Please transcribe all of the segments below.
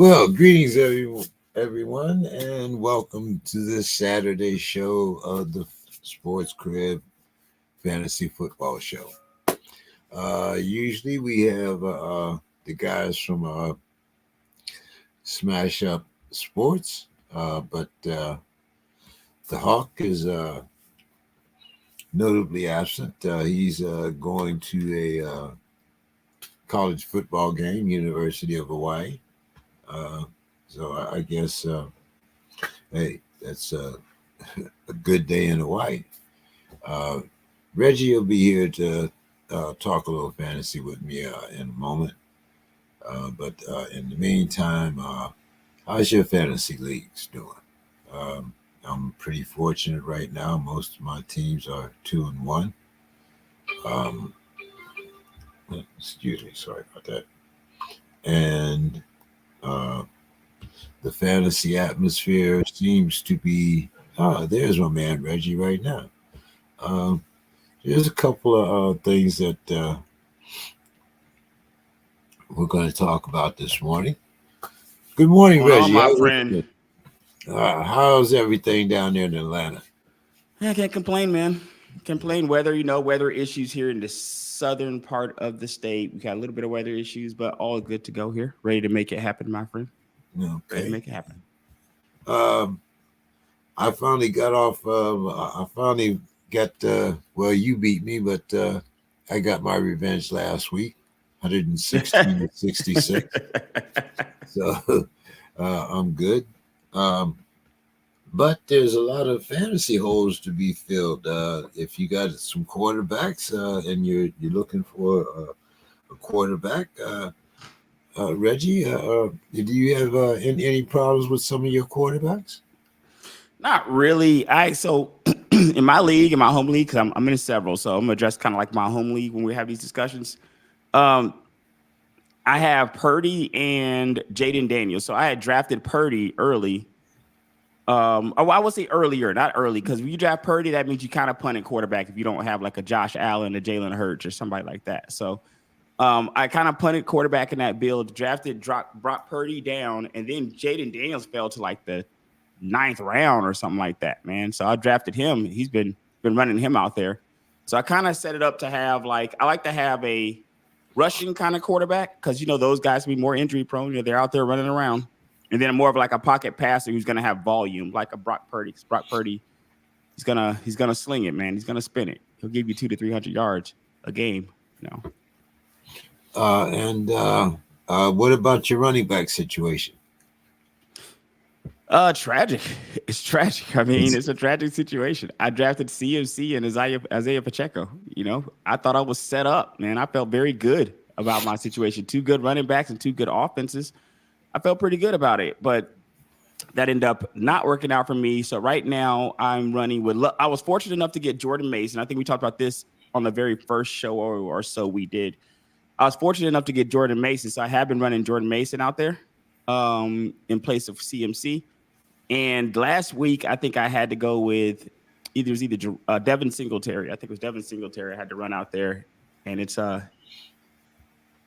Well, greetings, everyone, and welcome to this Saturday show of the Sports Crib Fantasy Football Show. Usually we have the guys from Smash Up Sports, but the Hawk is notably absent. He's going to a college football game, University of Hawaii. So I guess, hey, that's a good day in Hawaii. Reggie will be here to talk a little fantasy with me in a moment. But in the meantime, how's your fantasy leagues doing? I'm pretty fortunate right now. Most of my teams are 2-1. Excuse me, sorry about that. And the fantasy atmosphere seems to be. There's my man Reggie right now. There's a couple of things that we're going to talk about this morning. Good morning, Reggie. My friend. How's everything down there in Atlanta? I can't complain, man. Weather issues here in the southern part of the state. We got a little bit of weather issues, but all good to go here. Ready to make it happen, my friend. Okay. Ready to make it happen. I finally got off. I finally got. Well, you beat me, but I got my revenge last week, 116 to 66. So I'm good. But there's a lot of fantasy holes to be filled. If you got some quarterbacks and you're looking for a quarterback, Reggie, do you have any problems with some of your quarterbacks? Not really. So in my league, in my home league, because I'm in several, so I'm gonna address kind of like my home league when we have these discussions. I have Purdy and Jaden Daniels. So I had drafted Purdy early. I would say earlier, not early, because if you draft Purdy, that means you kind of punt at quarterback if you don't have like a Josh Allen, a Jalen Hurts, or somebody like that. So I kind of punted quarterback in that build, brought Purdy down, and then Jaden Daniels fell to like the 9th round or something like that, man. So I drafted him. He's been running him out there. So I kind of set it up to have I like to have a rushing kind of quarterback because those guys be more injury prone. They're out there running around. And then more of like a pocket passer who's gonna have volume, like a Brock Purdy. Brock Purdy, he's gonna sling it, man. He's gonna spin it. He'll give you 200 to 300 yards a game. And what about your running back situation? Tragic. It's tragic. I mean, it's a tragic situation. I drafted CMC and Isaiah Pacheco. I thought I was set up, man. I felt very good about my situation. 2 good running backs and 2 good offenses. I felt pretty good about it, but that ended up not working out for me. So right now I'm running with. I was fortunate enough to get Jordan Mason. I think we talked about this on the very first show or so we did. I was fortunate enough to get Jordan Mason, so I have been running Jordan Mason out there in place of CMC. And last week, I think I had to go with either Devin Singletary. I think it was Devin Singletary I had to run out there. And it's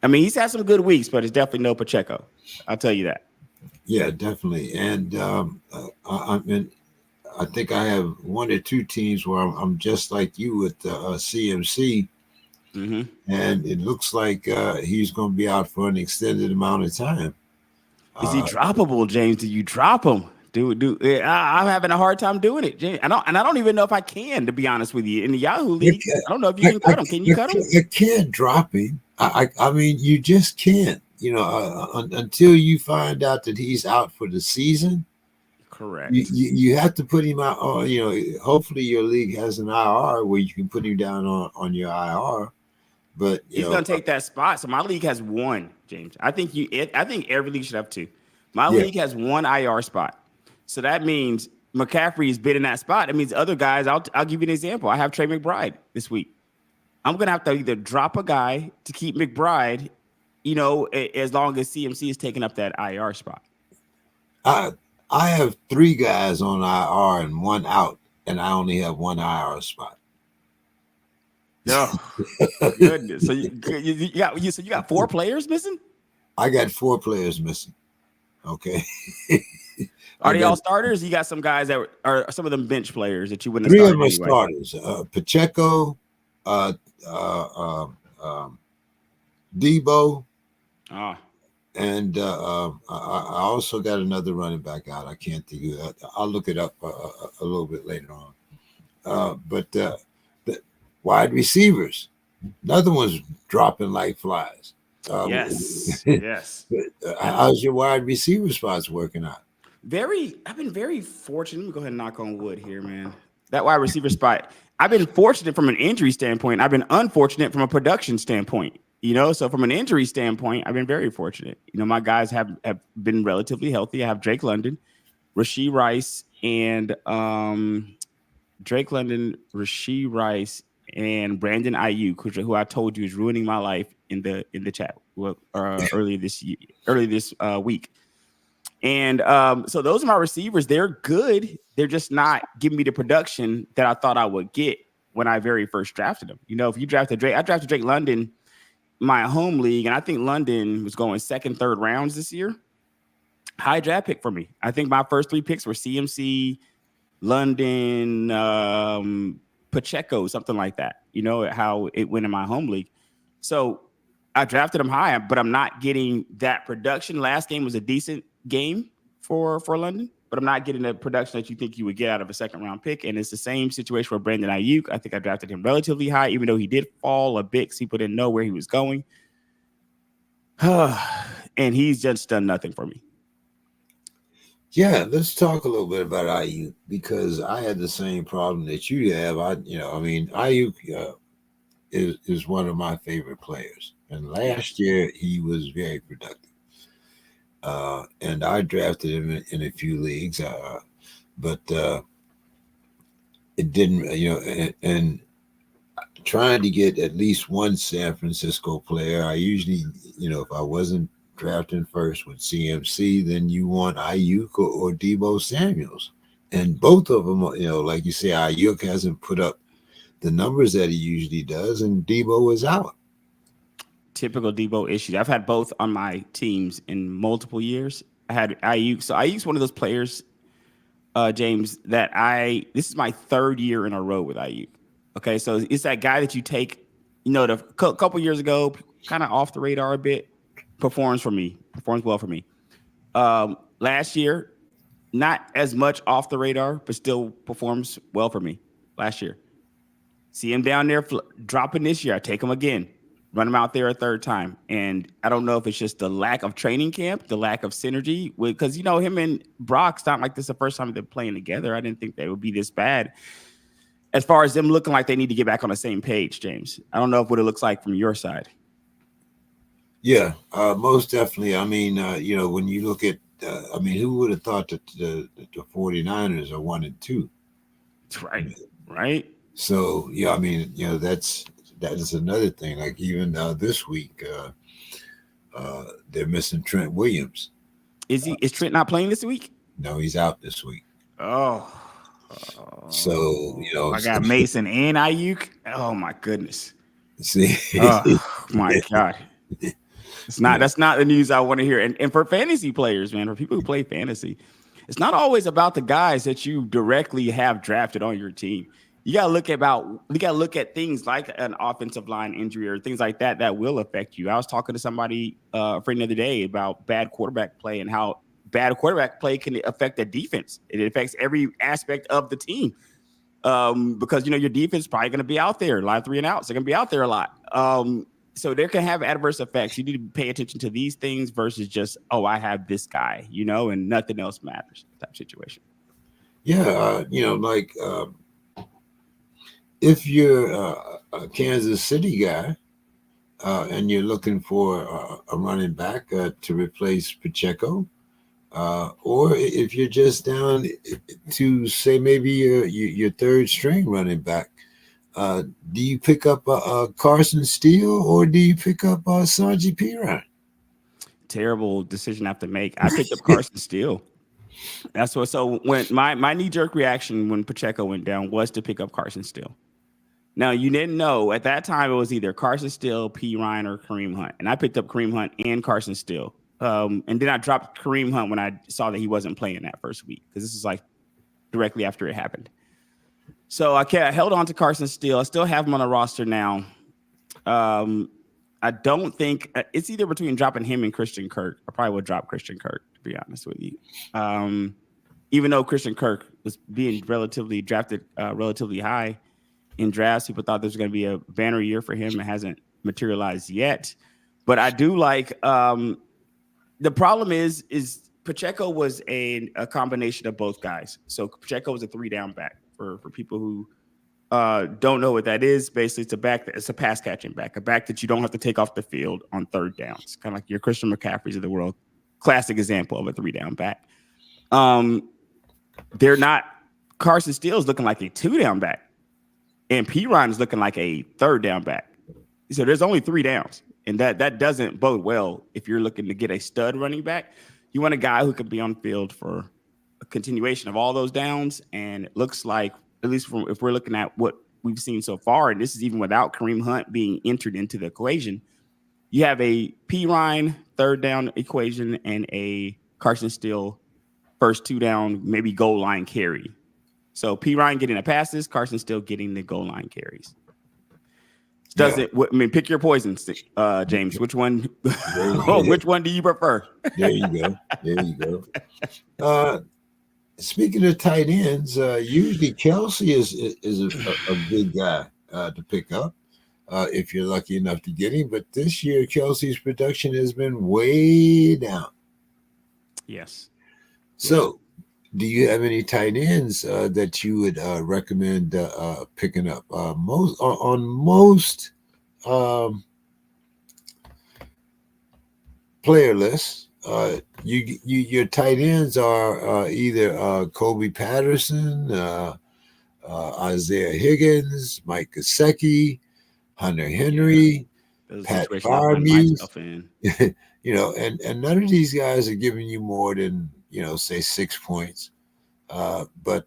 he's had some good weeks, but it's definitely no Pacheco. I'll tell you that. Yeah, definitely. And I think I have 1 or 2 teams where I'm just like you with CMC. Mm-hmm. And it looks like he's going to be out for an extended amount of time. Is he droppable, James? Do you drop him? I'm having a hard time doing it, James. I don't even know if I can, to be honest with you. In the Yahoo League, I don't know if you can cut him. Can you cut him? You can't drop him. I mean, you just can't. Until you find out that he's out for the season. Correct. You have to put him out. Hopefully your league has an IR where you can put him down on your IR. But he's going to take that spot. So my league has 1, James. I think every league should have 2. My league has 1 IR spot. So that means McCaffrey has been in that spot. It means other guys. I'll give you an example. I have Trey McBride this week. I'm going to have to either drop a guy to keep McBride, as long as CMC is taking up that IR spot. I have 3 guys on IR and 1 out, and I only have 1 IR spot. Oh, goodness. So you got 4 players missing? I got 4 players missing. Okay. Are I they got all starters? You got some guys that are some of them bench players that you wouldn't have three of started them are anyway. starters. Pacheco, uh, uh, um, um, Debo, Ah, and I also got another running back out. I can't think of that. I'll look it up a little bit later on. But the wide receivers, another one's dropping like flies. yes, yes. And How's your wide receiver spots working out? I've been very fortunate. Let me go ahead and knock on wood here, man. That wide receiver spot, I've been fortunate from an injury standpoint. I've been unfortunate from a production standpoint. So from an injury standpoint, I've been very fortunate. My guys have been relatively healthy. I have Drake London, Rasheed Rice, and Drake London, Rasheed Rice, and Brandon Ayuk, who I told you is ruining my life in the chat earlier this week. And so those are my receivers. They're good. They're just not giving me the production that I thought I would get when I very first drafted them. If you drafted Drake, I drafted Drake London my home league, and I think London was going second, third rounds this year. High draft pick for me. I think my first three picks were CMC, London, Pacheco, something like that. How it went in my home league. So I drafted him high, but I'm not getting that production. Last game was a decent game for London, but I'm not getting the production that you think you would get out of a second round pick. And it's the same situation for Brandon Ayuk. I think I drafted him relatively high, even though he did fall a bit because people didn't know where he was going. And he's just done nothing for me. Yeah, let's talk a little bit about Ayuk because I had the same problem that you have. Ayuk is one of my favorite players, and last Yes. year he was very productive. And I drafted him in a few leagues, but it didn't. And trying to get at least one San Francisco player, I usually, if I wasn't drafting first with CMC, then you want Ayuk or Debo Samuels. And both of them, like you say, Ayuk hasn't put up the numbers that he usually does, and Debo is out. Typical Debo issues. I've had both on my teams in multiple years. I had Ayuk. So Ayuk's one of those players, James, this is my third year in a row with Ayuk. Okay, so it's that guy that you take, the couple years ago, kind of off the radar a bit, performs well for me. Last year, not as much off the radar, but still performs well for me last year. See him down there dropping this year. I take him again, run him out there a third time. And I don't know if it's just the lack of training camp, the lack of synergy, because, him and Brock's not like this the first time they're playing together. I didn't think they would be this bad. As far as them looking like they need to get back on the same page, James, I don't know what it looks like from your side. Yeah, most definitely. When you look at, who would have thought that the 49ers are 1-2? Right. So, yeah, that is another thing. Like even this week, they're missing Trent Williams. Is Trent not playing this week? No, he's out this week. Oh. So, I got Mason and Ayuk. Oh my goodness. See, oh my God. That's not the news I want to hear. And for fantasy players, man, for people who play fantasy, it's not always about the guys that you directly have drafted on your team. You gotta look at things like an offensive line injury or things like that will affect you. I was talking to somebody a friend the other day about bad quarterback play and how bad quarterback play can affect the defense. It affects every aspect of the team. Because your defense is probably going to be out there, a lot of 3 and outs. They're going to be out there a lot. So they can have adverse effects. You need to pay attention to these things versus just, I have this guy, and nothing else matters type situation. Yeah, if you're a Kansas City guy and you're looking for a running back to replace Pacheco, or if you're just down to say maybe your third string running back, do you pick up Carson Steele or do you pick up Sanji Piran? Terrible decision I have to make. I picked up Carson Steele. That's what. So when my knee jerk reaction when Pacheco went down was to pick up Carson Steele. Now you didn't know at that time it was either Carson Steele, P. Ryan, or Kareem Hunt, and I picked up Kareem Hunt and Carson Steele And then I dropped Kareem Hunt when I saw that he wasn't playing that first week, because this is like directly after it happened. So I held on to Carson Steele. I still have him on the roster now. I don't think it's either between dropping him and Christian Kirk. I probably would drop Christian Kirk, to be honest with you. Even though Christian Kirk was being drafted relatively high in drafts, people thought there was going to be a banner year for him. It hasn't materialized yet, but I do like. The problem is Pacheco was a combination of both guys. So Pacheco was a 3-down back for people who don't know what that is. Basically, it's a pass catching back, a back that you don't have to take off the field on third downs, kind of like your Christian McCaffreys of the world. Classic example of a 3-down back. They're not. Carson Steele is looking like a 2-down back, and Perine is looking like a 3rd-down back. So there's only 3 downs, and that doesn't bode well if you're looking to get a stud running back. You want a guy who can be on field for a continuation of all those downs, and it looks like, at least if we're looking at what we've seen so far, and this is even without Kareem Hunt being entered into the equation, you have a Perine 3rd-down equation and a Carson Steele first 2-down, maybe goal line carry. So Perine getting the passes, Carson Steele getting the goal line carries. Pick your poison, James. Which one? Which one do you prefer? There you go. Speaking of tight ends, usually Kelsey is a big guy to pick up if you're lucky enough to get him. But this year, Kelsey's production has been way down. Yes. So, do you have any tight ends that you would recommend picking up? Most player lists, your tight ends are either Kobe Patterson, Isaiah Higgins, Mike Gesicki, Hunter Henry, Pat Freiermuth. And none of these guys are giving you more than, say 6 points. But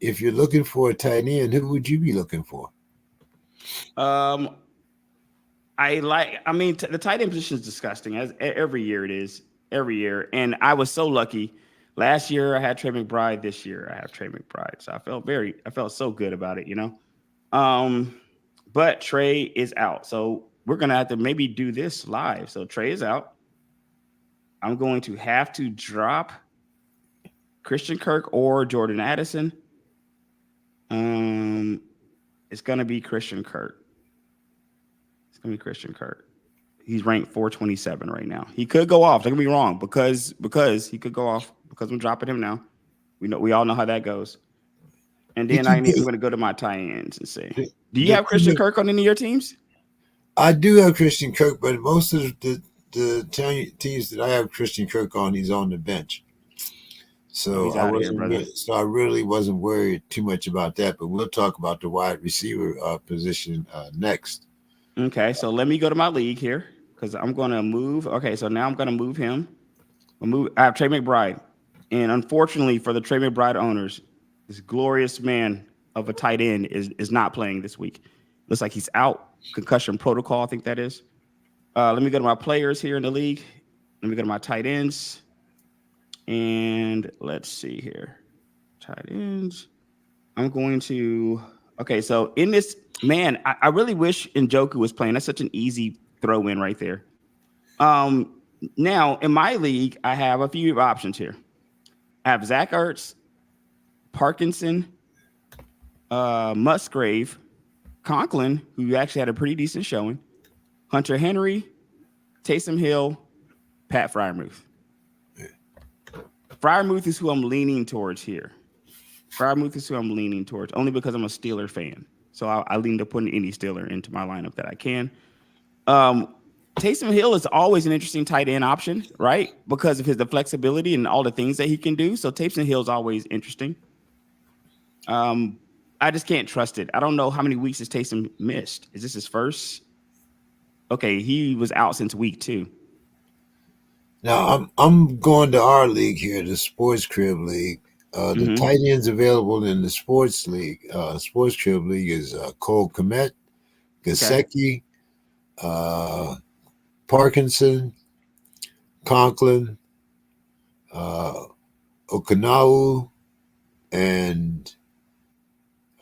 if you're looking for a tight end, who would you be looking for? The tight end position is disgusting. As every year it is, every year. And I was so lucky. Last year I had Trey McBride. This year I have Trey McBride. So I felt so good about it, But Trey is out. So we're going to have to maybe do this live. So Trey is out. I'm going to have to drop Christian Kirk or Jordan Addison. It's going to be Christian Kirk. He's ranked 427 right now. He could go off. Don't get me wrong, because he could go off because I'm dropping him now. We all know how that goes. And then I'm going to go to my tight ends and see. Do you have Christian Kirk on any of your teams? I do have Christian Kirk, but most of the teams that I have Christian Kirk on, he's on the bench. So I really wasn't worried too much about that. But we'll talk about the wide receiver position next. Okay, so let me go to my league here because I'm going to move. Okay, so now I'm going to move him. I have Trey McBride. And unfortunately for the Trey McBride owners, this glorious man of a tight end is not playing this week. Looks like he's out. Concussion protocol, I think that is. Let me go to my players here in the league. Let me go to my tight ends. And let's see here. Tight ends. I'm going to... Okay, so in this... Man, I really wish Njoku was playing. That's such an easy throw in right there. Now, in my league, I have a few options here. I have Zach Ertz, Parkinson, Musgrave, Conklin, who actually had a pretty decent showing, Hunter Henry, Taysom Hill, Pat Freiermuth. Freiermuth is who I'm leaning towards here. Only because I'm a Steeler fan. So I lean to putting any Steeler into my lineup that I can. Taysom Hill is always an interesting tight end option, right? Because of the flexibility and all the things that he can do. So Taysom Hill is always interesting. I just can't trust it. I don't know how many weeks has Taysom missed. Is this his first? Okay, he was out since week 2. Now I'm going to our league here, the SPORTSKRIB League. The tight ends available in the sports league, SPORTSKRIB League is Cole Kmet, Gesicki, Parkinson, Conklin, uh, Okinawa, and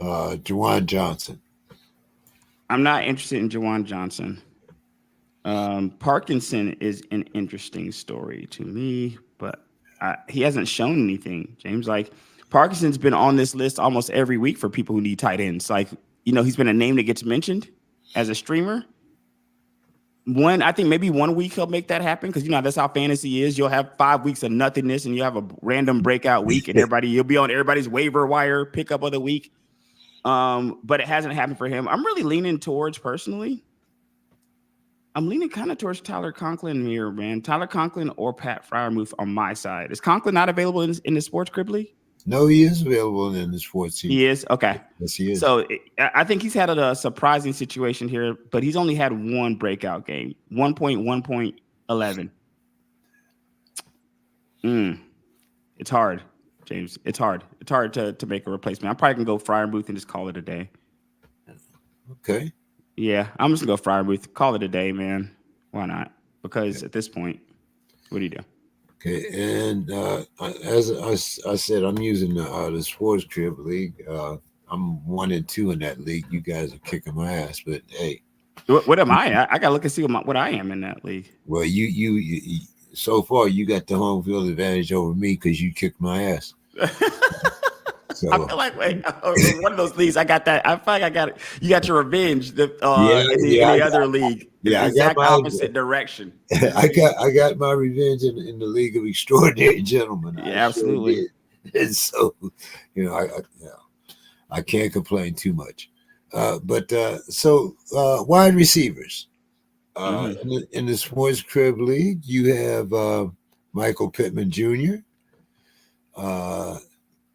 Juwan Johnson. I'm not interested in Jawan Johnson. Parkinson is an interesting story to me, but he hasn't shown anything. James, like Parkinson's been on this list almost every week for people who need tight ends. Like, he's been a name that gets mentioned as a streamer. I think maybe 1 week he'll make that happen because that's how fantasy is. You'll have 5 weeks of nothingness, and you have a random breakout week, and you'll be on everybody's waiver wire pickup of the week. But it hasn't happened for him. I'm really leaning towards personally. I'm leaning kind of towards Tyler Conklin here, man. Tyler Conklin or Pat Fryermuth on my side. Is Conklin not available in the Sports Crib League? No, he is available in the sports team. He is? Okay. Yes, he is. So I think he's had a surprising situation here, but he's only had one breakout game, 1.1.11. It's hard, James. It's hard. It's hard to make a replacement. I'm probably going to go Fryermuth and just call it a day. Okay. Yeah, I'm just going to go Fryermuth. Call it a day, man. Why not? Because at this point, what do you do? Okay, and as I said, I'm using the Sports Crib League. I'm 1-2 in that league. You guys are kicking my ass, but hey, what am I? I gotta look and see what I am in that league. Well, you so far you got the home field advantage over me because you kicked my ass. So. I feel like one of those leagues I got that. I feel like I got it. You got your revenge. In the other league. Yeah, exact opposite direction. I got my revenge in the League of Extraordinary Gentlemen. Yeah, absolutely. And so, I can't complain too much. But wide receivers. In the Sports Crib League, you have Michael Pittman Jr.,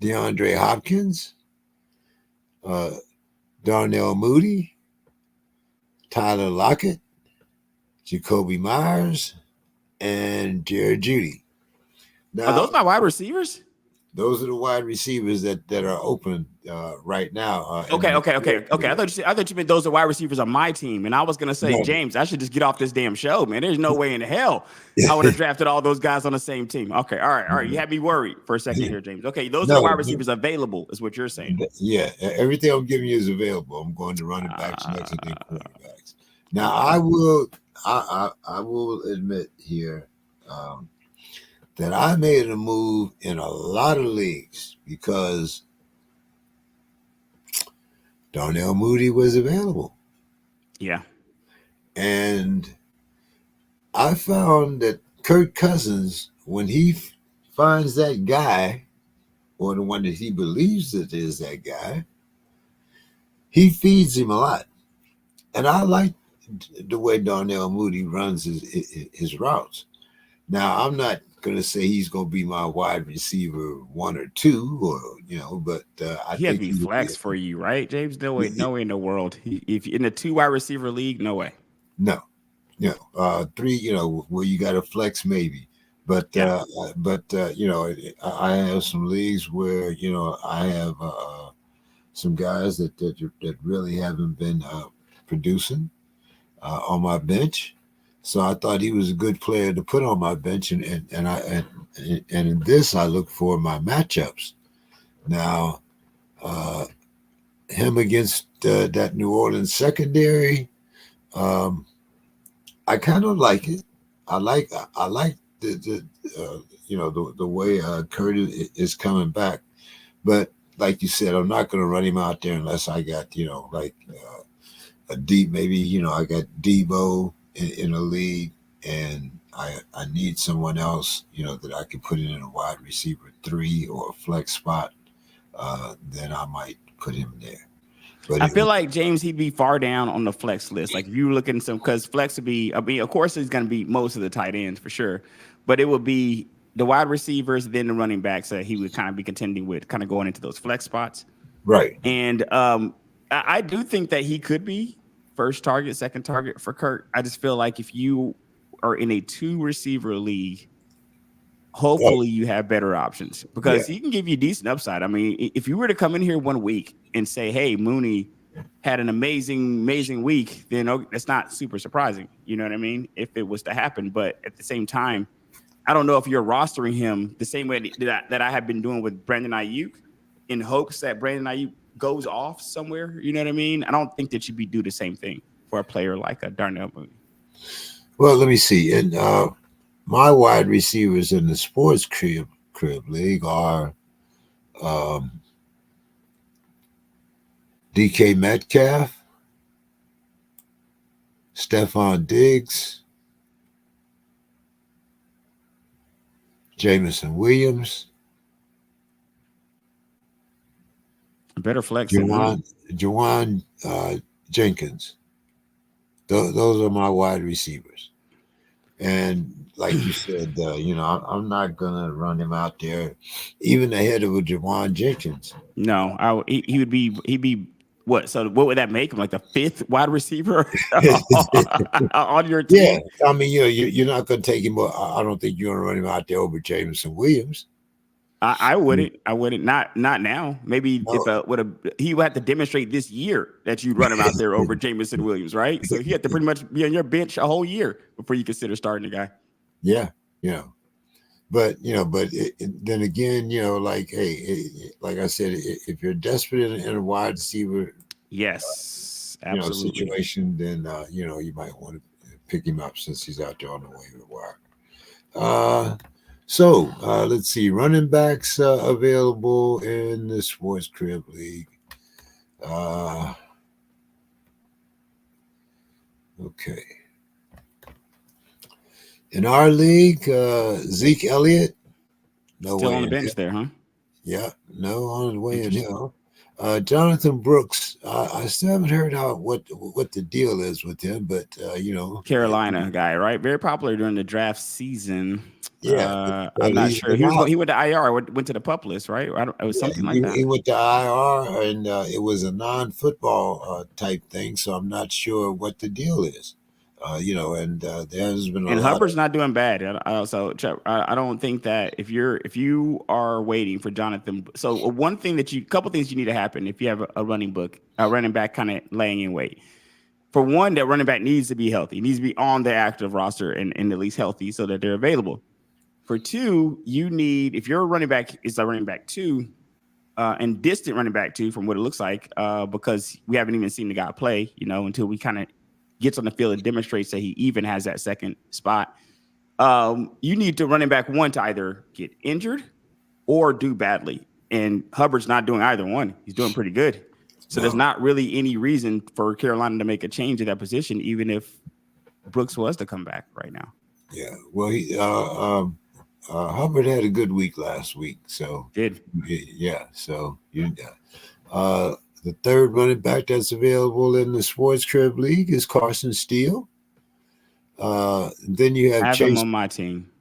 DeAndre Hopkins, Darnell Mooney, Tyler Lockett, Jacoby Myers, and Jared Jeudy. Now, are those my wide receivers? Those are the wide receivers that are open right now. Okay. I thought you meant those are wide receivers on my team, and I was gonna say, James, I should just get off this damn show, man. There's no way in hell I would have drafted all those guys on the same team. Okay, all right. You had me worried for a second here, James. Okay, those are wide receivers available, is what you're saying. Yeah, everything I'm giving you is available. I'm going to running backs next and then quarterbacks. Now, I will admit here. That I made a move in a lot of leagues because Darnell Mooney was available. Yeah. And I found that Kirk Cousins, when he finds that guy, or the one that he believes that is that guy, he feeds him a lot. And I like the way Darnell Mooney runs his routes. Now, I'm not going to say he's going to be my wide receiver 1 or 2, but I think he has to be flex for you, right, James? No way in the world. If in a 2 wide receiver league, no way. No, 3, where you got a flex maybe, but I have some leagues where I have some guys that really haven't been producing on my bench. So I thought he was a good player to put on my bench, and in this I look for my matchups. Now, him against that New Orleans secondary, I kind of like it. I like the way Curtis is coming back, but like you said, I'm not going to run him out there unless I got a deep. Maybe I got Debo in a league, and I need someone else, that I can put in a wide receiver 3 or a flex spot, then I might put him there. But I feel like James, he'd be far down on the flex list. Like if you look at because flex would be, of course, he's going to be most of the tight ends for sure, but it would be the wide receivers, then the running backs that he would kind of be contending with, kind of going into those flex spots. Right. And I do think that he could be first target, second target for Kirk. I just feel like if you are in a 2 receiver league, hopefully you have better options because he can give you decent upside. I mean, if you were to come in here 1 week and say, hey, Mooney had an amazing week, then that's not super surprising. You know what I mean? If it was to happen. But at the same time, I don't know if you're rostering him the same way that I have been doing with Brandon Ayuk in hopes that Brandon Ayuk goes off somewhere. You know what I mean? I don't think that you be do the same thing for a player like a Darnell Mooney. Well, let me see. And my wide receivers in the crib league are um, DK Metcalf, Stephon Diggs, Jameson Williams, Better flex than me. Jawan Jenkins. Those are my wide receivers. And like you said, I'm not gonna run him out there, even ahead of a Jawan Jenkins. No, he'd be what? So what would that make him? Like the fifth wide receiver on your Yeah, team? I mean, you're not gonna take him. I don't think you're gonna run him out there over Jameson Williams. I wouldn't. I wouldn't. Not now. Maybe if No. he would have to demonstrate this year that you'd run him out there over Jameson Williams, right? So he had to pretty much be on your bench a whole year before you consider starting the guy. Yeah, then again, like like I said, if you're desperate in a wide receiver, yes, absolutely, situation, then you might want to pick him up since he's out there on the waiver wire. Let's see, running backs available in the Sports Crib League. Okay. In our league, Zeke Elliott, no still way on the in bench hell. there, huh? Yeah, no on the way in hell. Jonathan Brooks, I still haven't heard out what the deal is with him, but Carolina guy, right? Very popular during the draft season. yeah, I'm but not he's sure. been out. He went to IR, went to the pup list, right? It was Yeah, something like that. he went to IR, and it was a non-football type thing, so I'm not sure what the deal is. And there has been a And lot of Hubbard's not doing bad. I don't think that if you are waiting for Jonathan, so one thing couple things you need to happen if you have a running back kind of laying in wait. For one, that running back needs to be healthy. He needs to be on the active roster and at least healthy so that they're available. For two, you need, if your running back is a running back two, and distant running back two from what it looks like, because we haven't even seen the guy play, until we kind of gets on the field and demonstrates that he even has that second spot. You need to running back one to either get injured or do badly. And Hubbard's not doing either one. He's doing pretty good. So there's not really any reason for Carolina to make a change at that position, even if Brooks was to come back right now. Yeah, well, Hubbard had a good week last week, so Did yeah. So the third running back that's available in the Sports Crib League is Carson Steele. Then you I have have him Chase, on my team.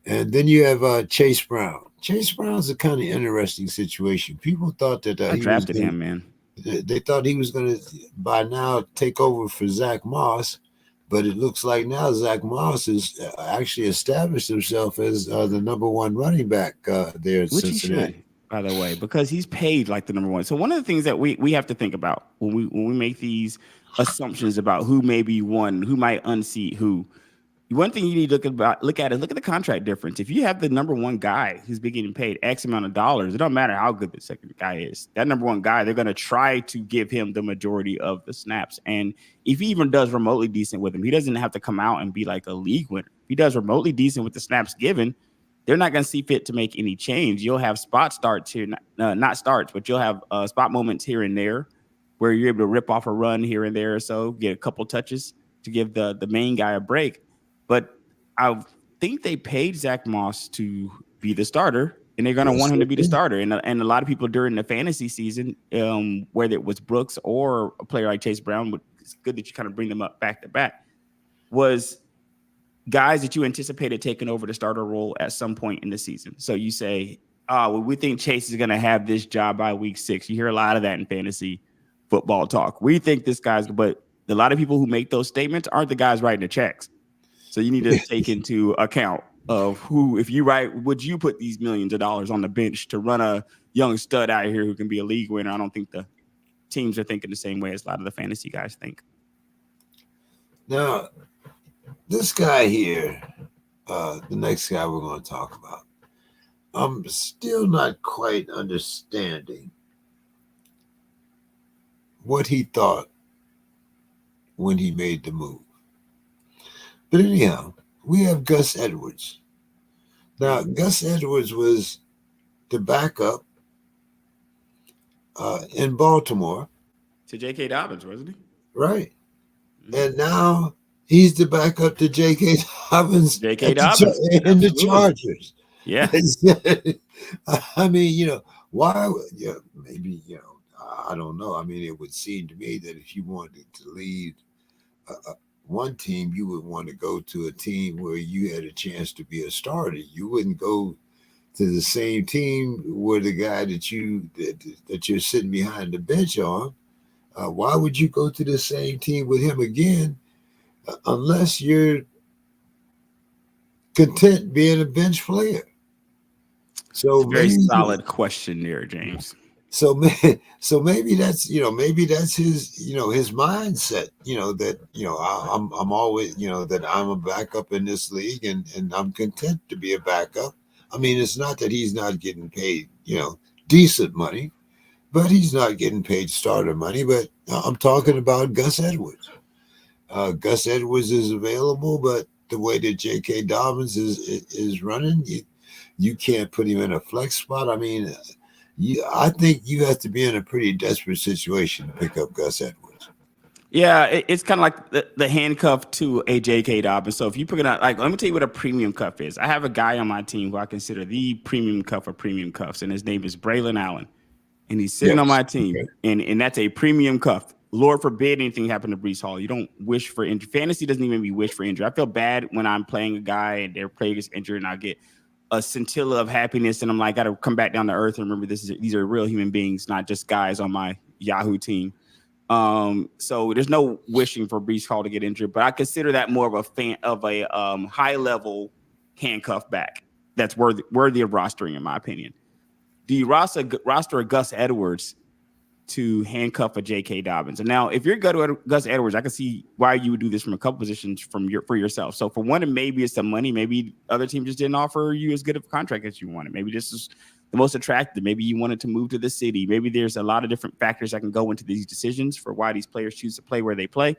and then you have Chase Brown. Chase Brown's a kind of interesting situation. People thought that I drafted him, man. They thought he was going to by now take over for Zach Moss, but it looks like now Zach Moss has actually established himself as the number one running back there at Which he Cincinnati. should, by the way, because he's paid like the number one. So one of the things that we have to think about when we make these assumptions about who may be one, who might unseat who. One thing you need to look at the contract difference. If you have the number one guy who's been getting paid X amount of dollars, it don't matter how good the second guy is. That number one guy, they're going to try to give him the majority of the snaps. And if he even does remotely decent with him, he doesn't have to come out and be like a league winner. If he does remotely decent with the snaps given, they're not going to see fit to make any change. You'll have spot starts here, not starts, but you'll have spot moments here and there where you're able to rip off a run here and there or so, get a couple touches to give the main guy a break. But I think they paid Zach Moss to be the starter, and they're going to want him to be the starter. And a lot of people during the fantasy season, whether it was Brooks or a player like Chase Brown, it's good that you kind of bring them up back to back, was guys that you anticipated taking over the starter role at some point in the season. So you say, we think Chase is going to have this job by week 6. You hear a lot of that in fantasy football talk. We think this guy's, but a lot of people who make those statements aren't the guys writing the checks. So you need to take into account of who, if you would you put these millions of dollars on the bench to run a young stud out here who can be a league winner? I don't think the teams are thinking the same way as a lot of the fantasy guys think. Now, this guy here, the next guy we're going to talk about. I'm still not quite understanding what he thought when he made the move. But anyhow, we have Gus Edwards. Now, Gus Edwards was the backup in Baltimore. To J.K. Dobbins, wasn't he? Right. And now he's the backup to J.K. Dobbins J.K. Dobbins. in the Chargers. Yeah. I mean, why? Maybe, I don't know. I mean, it would seem to me that if you wanted to lead one team, you would want to go to a team where you had a chance to be a starter. You wouldn't go to the same team where the guy that you're sitting behind the bench on. Why would you go to the same team with him again unless you're content being a bench player? So very solid question there, James. So maybe that's his his mindset. I'm always that I'm a backup in this league and I'm content to be a backup. I mean, it's not that he's not getting paid decent money, but he's not getting paid starter money. But I'm talking about Gus Edwards. Gus Edwards is available, but the way that J.K. Dobbins is running, you can't put him in a flex spot. I mean, I think you have to be in a pretty desperate situation to pick up Gus Edwards. Yeah, it's kind of like the handcuff to a J.K. Dobbins. So if you put it out, like, let me tell you what a premium cuff is. I have a guy on my team who I consider the premium cuff of premium cuffs, and his name is Braylon Allen. And he's sitting on my team, and that's a premium cuff. Lord forbid anything happen to Breece Hall. You don't wish for injury. Fantasy doesn't even be wish for injury. I feel bad when I'm playing a guy and their player gets injured, and I get a scintilla of happiness, and I'm like, got to come back down to earth and remember these are real human beings, not just guys on my Yahoo team. So there's no wishing for Breece Hall to get injured, but I consider that more of a high level handcuff back that's worthy of rostering, in my opinion. Do you roster a Gus Edwards to handcuff a J.K. Dobbins? And now, if you're Gus Edwards, I can see why you would do this from a couple positions for yourself. So for one, maybe it's some money. Maybe other team just didn't offer you as good of a contract as you wanted. Maybe this is the most attractive. Maybe you wanted to move to the city. Maybe there's a lot of different factors that can go into these decisions for why these players choose to play where they play.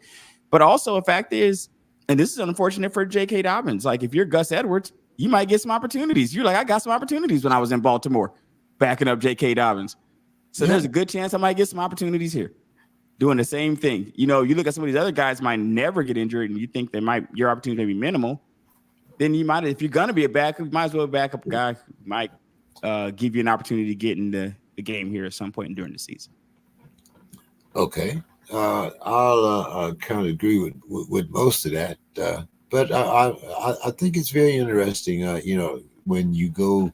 But also, a fact is, and this is unfortunate for J.K. Dobbins, like if you're Gus Edwards, you might get some opportunities. You're like, I got some opportunities when I was in Baltimore backing up J.K. Dobbins. So there's a good chance I might get some opportunities here doing the same thing. You look at some of these other guys might never get injured and you think your opportunity may be minimal. Then you might, if you're going to be a backup, you might as well back up a guy who might give you an opportunity to get in the game here at some point during the season. Okay. I'll kind of agree with most of that. But I think it's very interesting, when you go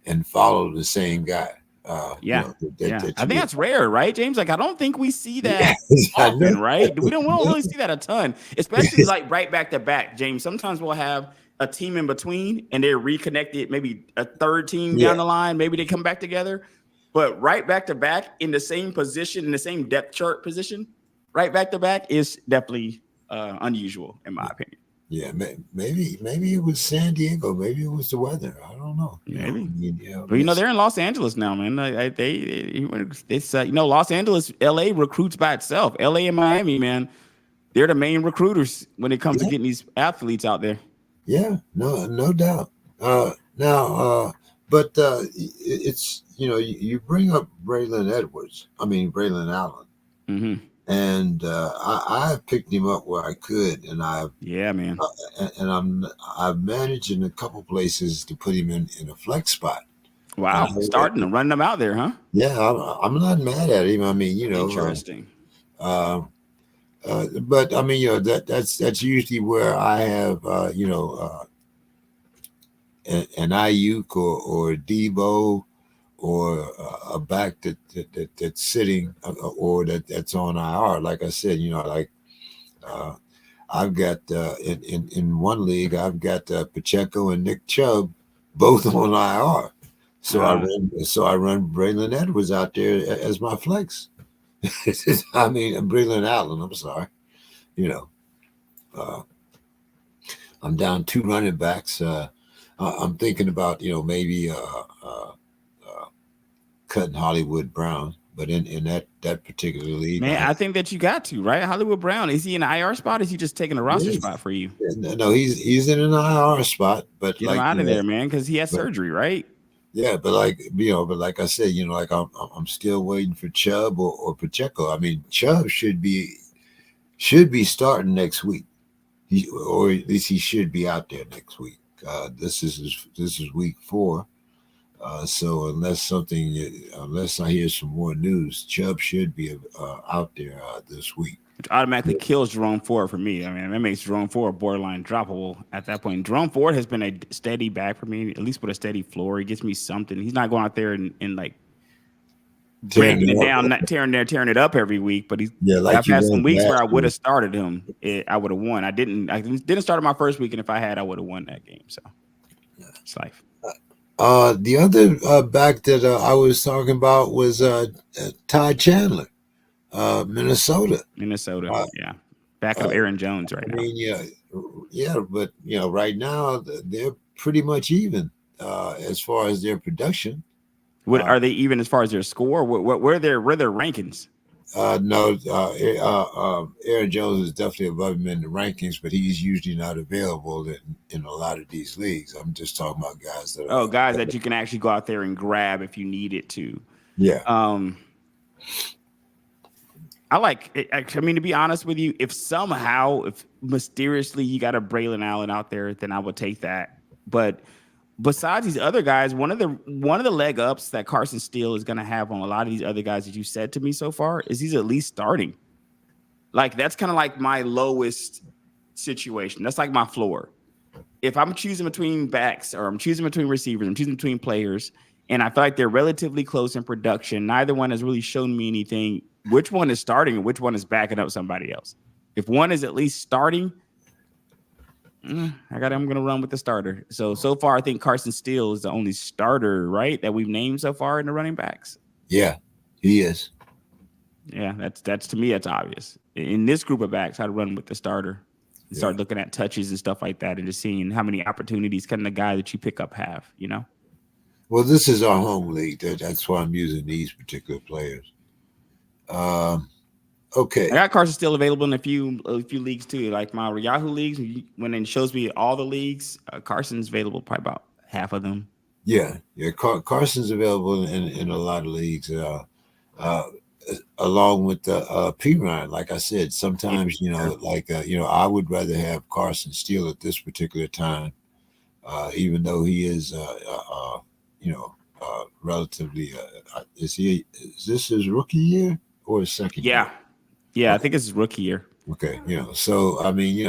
and follow the same guy. I think that's rare, right, James? Like, I don't think we see that often, right? We don't really see that a ton, especially like right back to back, James. Sometimes we'll have a team in between and they're reconnected, maybe a third team down the line. Maybe they come back together, but right back to back in the same position, in the same depth chart position, right back to back is definitely unusual, in my opinion. Yeah, maybe it was San Diego. Maybe it was the weather. I don't know. Maybe. But they're in Los Angeles now, man. They Los Angeles, LA recruits by itself. LA and Miami, man, they're the main recruiters when it comes to getting these athletes out there. Yeah, no doubt. But it's you bring up Braylon Allen. Mm-hmm. And I picked him up where I could, and I've managed in a couple places to put him in a flex spot. Wow, starting to run them out there, huh? Yeah, I'm not mad at him. I mean, interesting. But I mean, that's usually where I have an Ayuk or Debo. Or a back that's sitting, or that's on IR. Like I said, I've got in one league, I've got Pacheco and Nick Chubb both on IR. So I run Braylon Edwards out there as my flex. Braylon Allen. I'm sorry, I'm down two running backs. I'm thinking about maybe cutting Hollywood Brown, but in that particular league, Man, I think that you got to, right? Hollywood Brown, is he in the IR spot? Is he just taking a roster yes, spot for you? no, he's in an IR spot, but Get him like out of there, man, because he has but surgery, right? yeah, but like I said, like I'm still waiting for Chubb or Pacheco. I mean, Chubb should be starting next week. Or at least he should be out there next week. This is week 4. So unless I hear some more news, Chubb should be out there this week. Which automatically kills Jerome Ford for me. I mean, that makes Jerome Ford borderline droppable at that point. Jerome Ford has been a steady back for me, at least with a steady floor. He gives me something. He's not going out there and like Tearing breaking it it up. down, not tearing it up every week. But he's Yeah, like I've you had some was weeks where last I would year. have started him. I would have won. I didn't start my first week, and if I had, I would have won that game. So it's life. The other back that I was talking about was Ty Chandler, Minnesota. Minnesota, Uh, yeah, backing up uh, Aaron Jones right I now. mean, yeah, but right now they're pretty much even as far as their production. What Uh, are they even as far as their score? Where their rankings? no, Aaron Jones is definitely above him in the rankings, but he's usually not available in a lot of these leagues. I'm just talking about guys that Oh, are. guys that you can actually go out there and grab if you needed to. Yeah, Um, I like. I mean, to be honest with you, if mysteriously you got a Braylon Allen out there, then I would take that. But besides these other guys, one of the leg ups that Carson Steele is going to have on a lot of these other guys that you said to me so far is he's at least starting. Like that's kind of like my lowest situation. That's like my floor. If I'm choosing between backs or I'm choosing between receivers, I'm choosing between players, and I feel like they're relatively close in production, neither one has really shown me anything. Which one is starting and which one is backing up somebody else? If one is at least starting, I'm gonna run with the starter. So far, I think Carson Steele is the only starter, right, that we've named so far in the running backs. yeah, he is. Yeah, that's to me, that's obvious. In this group of backs, I'd run with the starter and Yeah. start looking at touches and stuff like that and just seeing how many opportunities can the guy that you pick up have. Well, this is our home league. That's why I'm using these particular players. Um, I okay. got Carson still available in a few leagues too, like my Yahoo leagues. When it shows me all the leagues, Carson's available probably about half of them. Yeah. Carson's available in a lot of leagues. Uh, Along with the P Ryan, like I said, sometimes Yeah, I would rather have Carson Steele at this particular time, even though he is relatively. Is this his rookie year or his second year? yeah, yeah. I Okay, think it's his rookie year. okay, so I mean,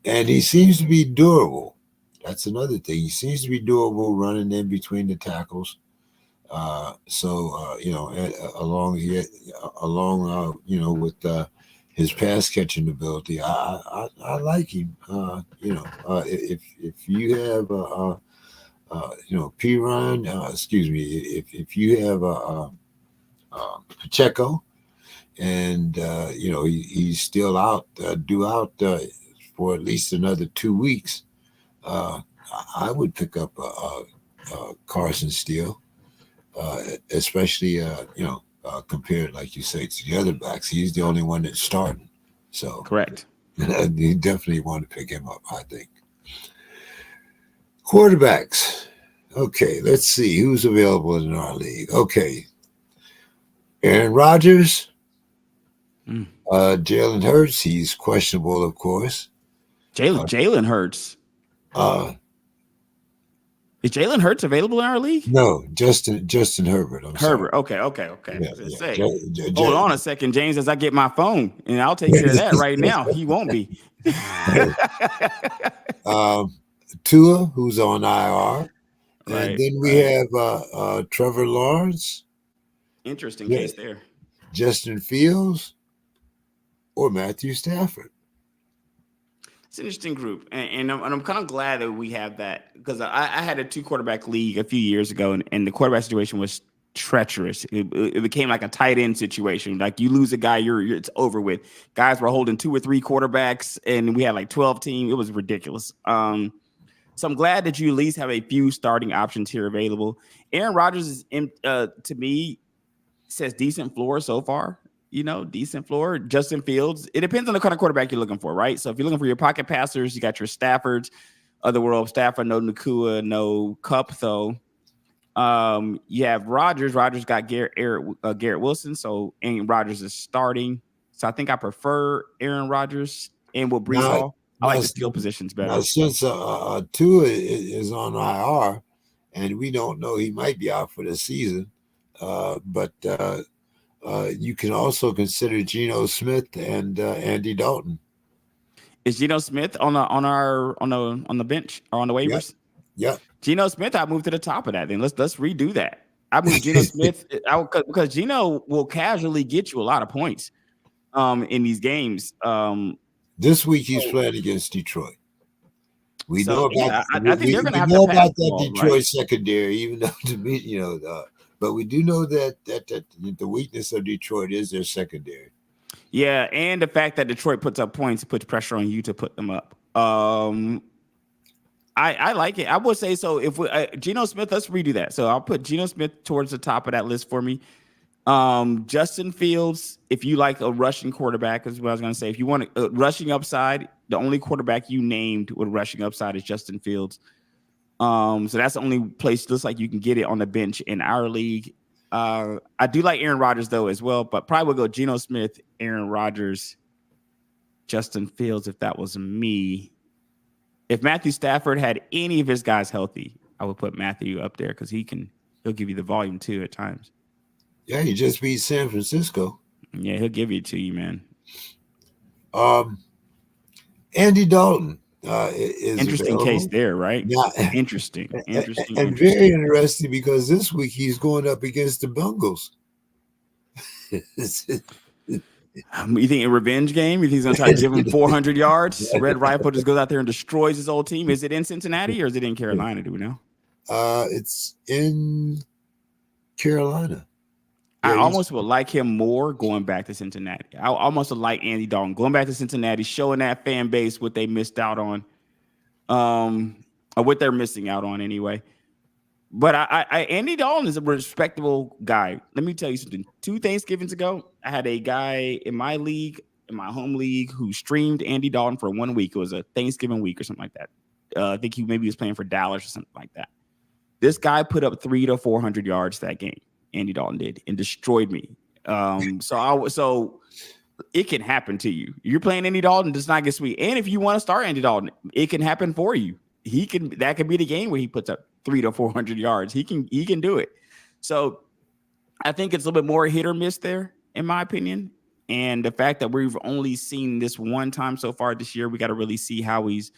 and he seems to be durable. That's another thing. He seems to be durable running in between the tackles. Along here, along with his pass catching ability, I like him. If you have P Ryan, excuse me, if you have Pacheco, and he's still due out for at least another 2 weeks, uh, I would pick up Carson Steele, especially compared, like you say, to the other backs. He's the only one that's starting, so Correct. you definitely want to pick him up, I think. Quarterbacks. Okay, let's see who's available in our league. Okay, Aaron Rodgers, Mm. Jalen Hurts. He's questionable, of course. Uh, Jalen Hurts. uh, Is Jalen Hurts available in our league? no, Justin Herbert. I'm sorry. Herbert. Okay. I Yeah, was gonna yeah. say, hold on a second, James, as I get my phone, and I'll take care of that right now. He won't be. um, Tua, who's on IR, and Right, then we right. have Trevor Lawrence, Interesting Ju- case there. Justin Fields, or Matthew Stafford. It's an interesting group, and I'm kind of glad that we have that because I had a 2 quarterback league a few years ago, and the quarterback situation was treacherous. It became like a tight end situation. Like you lose a guy, it's over with. Guys were holding 2 or 3 quarterbacks, and we had like 12 teams. It was ridiculous. So I'm glad that you at least have a few starting options here available. Aaron Rodgers is to me says decent floor so far. Decent floor. Justin Fields. It depends on the kind of quarterback you're looking for, right? So if you're looking for your pocket passers, you got your Staffords of the world. Stafford, no Nakua, no Cup though. You have Rodgers. Rodgers got Garrett Wilson. So Aaron Rodgers is starting. So I think I prefer Aaron Rodgers and with Brees Hall. I like the skill positions better. Now, since Tua is on IR, and we don't know, he might be out for the season, but you can also consider Geno Smith and Andy Dalton. Is Geno Smith on the bench or on the waivers? Yep. Geno Smith, I moved to the top of that. Then let's redo that. I moved Geno Smith because Geno will casually get you a lot of points in these games. This week he's playing against Detroit. We know about. I think they're going to have know to pass about that Detroit secondary, even though to me, but we do know that the weakness of Detroit is their secondary. Yeah, and the fact that Detroit puts up points puts pressure on you to put them up. I like it. I would say so. If Geno Smith, let's redo that. So I'll put Geno Smith towards the top of that list for me. Justin Fields, if you like a rushing quarterback, is what I was going to say. If you want a rushing upside, the only quarterback you named with rushing upside is Justin Fields. So that's the only place looks like you can get it on the bench in our league. I do like Aaron Rodgers though as well, but probably would go Geno Smith, Aaron Rodgers, Justin Fields if that was me. If Matthew Stafford had any of his guys healthy, I would put Matthew up there because he'll give you the volume too at times. Yeah, he just beat San Francisco. Yeah, he'll give it to you, man. Andy Dalton is interesting available. Case there, right? Yeah. Interesting. Very interesting because this week he's going up against the Bengals. You think a revenge game? You think he's going to try to give him 400 yards? Red Rifle just goes out there and destroys his old team. Is it in Cincinnati or is it in Carolina? Do we know? It's in Carolina. I almost would like him more going back to Cincinnati. I almost would like Andy Dalton going back to Cincinnati, showing that fan base what they missed out on, or what they're missing out on anyway. But Andy Dalton is a respectable guy. Let me tell you something. 2 Thanksgivings ago, I had a guy in my league, in my home league, who streamed Andy Dalton for 1 week. It was a Thanksgiving week or something like that. I think he maybe was playing for Dallas or something like that. This guy put up 300 to 400 yards that game. Andy Dalton did and destroyed me. So it can happen to you. You're playing Andy Dalton, does not get sweet. And if you want to start Andy Dalton, it can happen for you. That could be the game where he puts up 300 to 400 yards. He can do it. So I think it's a little bit more hit or miss there, in my opinion. And the fact that we've only seen this one time so far this year, we got to really see how he's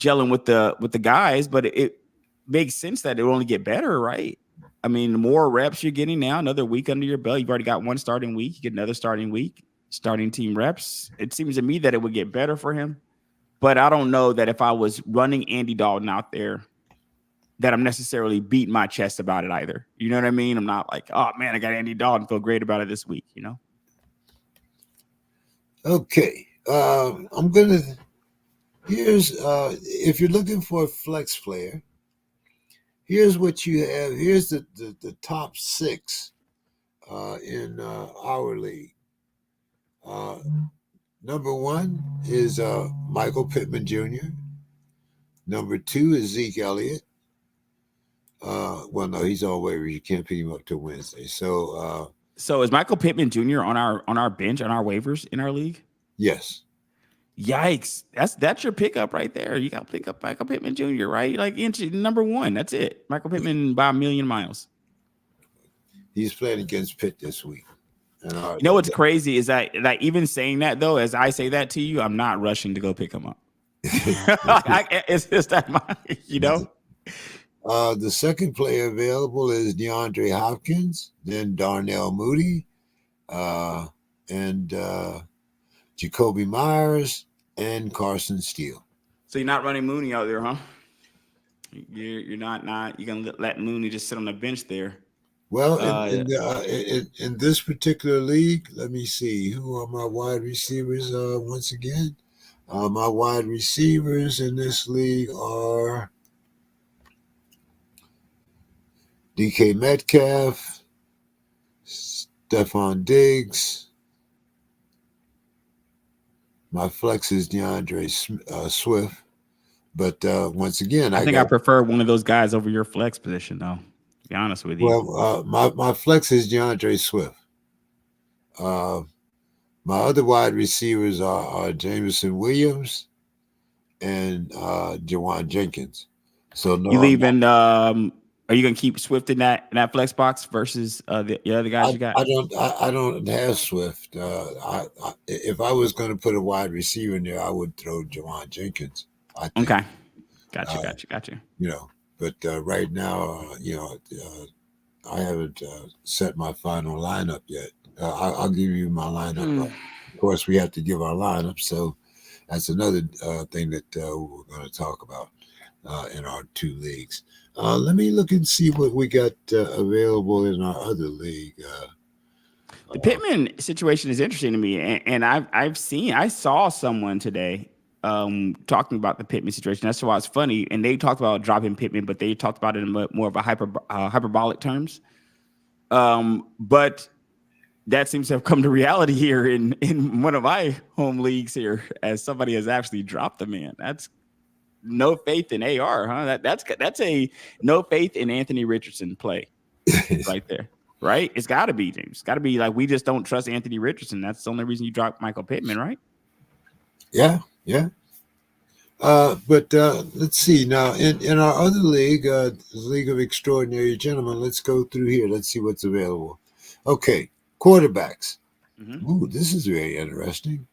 gelling with the guys. But it makes sense that it will only get better, right? I mean, the more reps you're getting now, another week under your belt, you've already got 1 starting week. You get another starting week, starting team reps. It seems to me that it would get better for him. But I don't know that if I was running Andy Dalton out there, that I'm necessarily beating my chest about it either. You know what I mean? I'm not like, oh, man, I got Andy Dalton. Feel great about it this week, Okay. Here's if you're looking for a flex player, here's what you have. Here's the top 6 in our league. Number 1 is Michael Pittman Jr. Number 2 is Zeke Elliott. Well, no, he's all waivers. You can't pick him up till Wednesday. So is Michael Pittman Jr. on our bench, on our waivers in our league? Yes. Yikes. That's your pickup right there. You got to pick up Michael Pittman Jr., right? Like number 1. That's it. Michael Pittman by a million miles. He's playing against Pitt this week. You know what's crazy is that even saying that, though, as I say that to you, I'm not rushing to go pick him up. It's just that, The second player available is DeAndre Hopkins, then Darnell Mooney, and Jacoby Myers, and Carson Steele. So you're not running Mooney out there, huh? You're not you're gonna let Mooney just sit on the bench there. Well, Uh, in this particular league, let me see who are my wide receivers. Once again, my wide receivers in this league are DK Metcalf, Stephon Diggs. My flex is Swift. But once again, I I think I got prefer one of those guys over your flex position, though. To be honest with you. my flex is Swift. Uh, my other wide receivers are Jameson Williams and Jawan Jenkins. So You no, I'm not. leaving? Are you gonna keep Swift in that flex box versus the other guys you got? I don't have Swift. If I was going to put a wide receiver in there, I would throw Jawan Jenkins. I think, Okay, got you, uh, got you, got you. you know. But right now, I haven't set my final lineup yet. I'll give you my lineup. Hmm. Of course, we have to give our lineup, so that's another thing that we're going to talk about in our two leagues. Let me look and see what we got available in our other league. The Pittman situation is interesting to me, and I saw someone today talking about the Pittman situation. That's why it's funny, and they talked about dropping Pittman, but they talked about it in more of a hyperbolic terms. But that seems to have come to reality here in one of my home leagues here, as somebody has actually dropped the man. That's no faith in AR, huh? That's a no faith in Anthony Richardson play right there. Right? It's got to be, James. It's got to be like we just don't trust Anthony Richardson. That's the only reason you dropped Michael Pittman, right? Yeah, yeah. But let's see now in our other league, League of Extraordinary Gentlemen. Let's go through here. Let's see what's available. Okay, quarterbacks. Mm-hmm. Ooh, this is very interesting.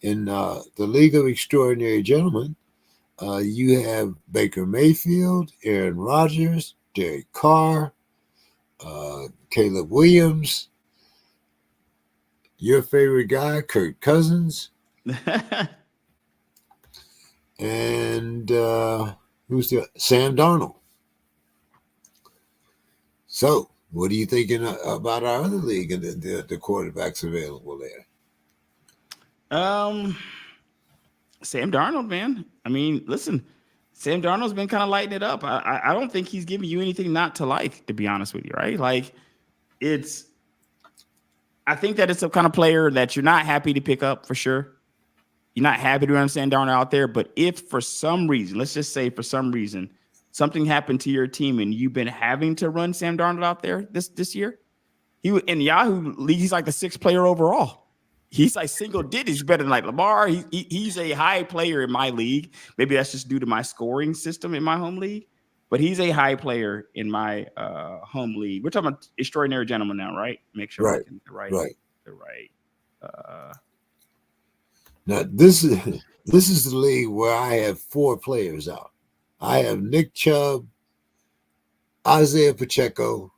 In the League of Extraordinary Gentlemen, you have Baker Mayfield, Aaron Rodgers, Derek Carr, Caleb Williams, your favorite guy, Kirk Cousins, and who's the Sam Darnold. So, what are you thinking about our other league and the quarterbacks available there? um, Sam Darnold, man. I mean, listen, Sam Darnold's been kind of lighting it up. I don't think he's giving you anything not to like, to be honest with you, right? Like, it's. I think that it's a kind of player that you're not happy to pick up for sure. You're not happy to run Sam Darnold out there, but if for some reason, let's just say for some reason, something happened to your team and you've been having to run Sam Darnold out there this year, in Yahoo League, he's like the sixth player overall. He's like single digits better than like Lamar. He's a high player in my league. Maybe that's just due to my scoring system in my home league, but he's a high player in my home league. We're talking about extraordinary gentleman now, right? Make sure I'm Right, looking at right. the right. Uh, Now this is the league where I have four players out. I have Nick Chubb, Isaiah Pacheco,